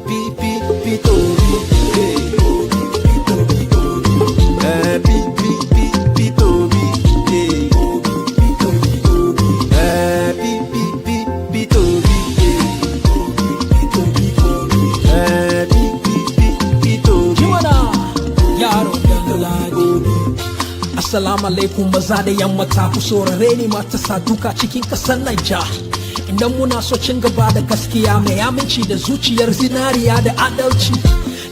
Assalamu alaikum maza da yamma ta ku saurare ni matasa duka cikin kasar Naija. Idan muna so cin gaba da gaskiya mai aminci da zuciyar zinariya da adalci.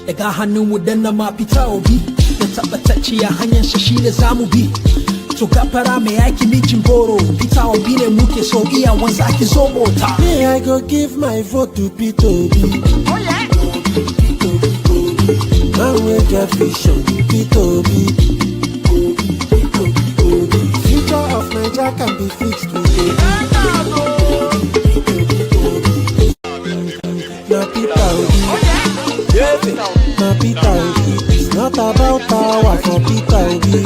Daga hannun mu dan na ma Peter Obi da tabbatacciya hanyar sa shine zamu bi. To gafara mai yaki mijin goro Peter Obi ne muke so iya wanza ki zo mota. Hey, I go give my vote to Peter Obi. Oh yeah. Man will get vision, Peter Obi. Future of Niger can be fixed with it. Now Peter Obi. Now Peter Obi. It's not about power for Peter Obi.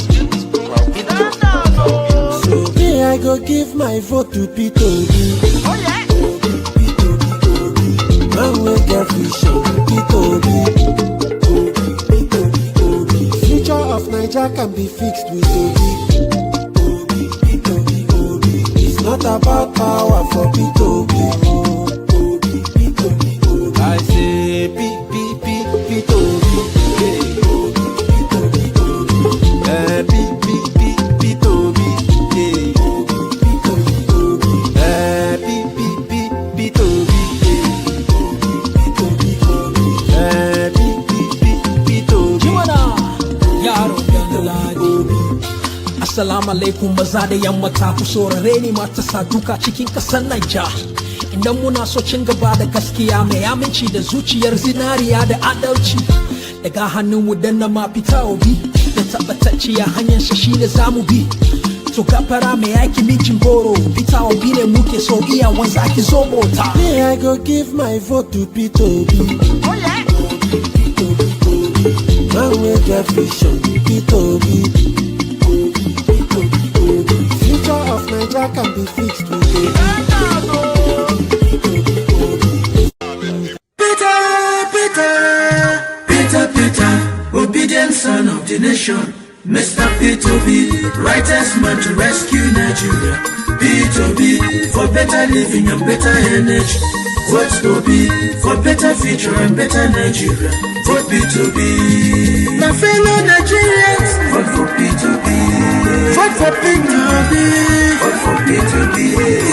So today I go give my vote to Peter Obi. Man will get vision, Peter Obi. Future of Niger can be fixed with Obi. It's not about power for Peter Obi. I say Peter Obi. Peter Obi. Assalamu alaikum maza da yamma ta ku saurare ni matasa duka cikin kasar Naija. Idan muna so cin gaba da gaskiya mai aminci da zuciyar zinariya da adalci. Daga hannun mu danna ma fita obi da tabbatacciya hanyar shi shine zamu bi. To gafara mai aiki mijin goro Peter Obi ne muke so iya wanza ki zo mota. Me I go give my vote to Peter Obi. Oh yeah. Man wey get vision, Peter Obi. Future of Nigeria can be fixed with Peter, obedient son of the nation. Mr. P2B, righteous man to rescue Nigeria. P2B, for better living and better energy. Vote to be for better future and better Nigeria. Vote P2B. My fellow Nigerians, vote for P2B. Vote for P2B. Vote for P2B.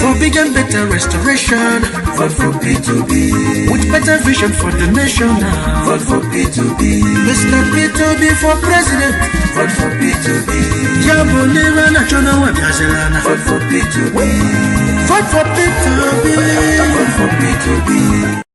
For big and better restoration. Vote for P2B. With better vision for the nation now. Vote for P2B. Mr. P2B for president. Vote for P2B. Yabonera National Web Hazelana. Vote for P2B. Vote for P2B. Vote for P2B.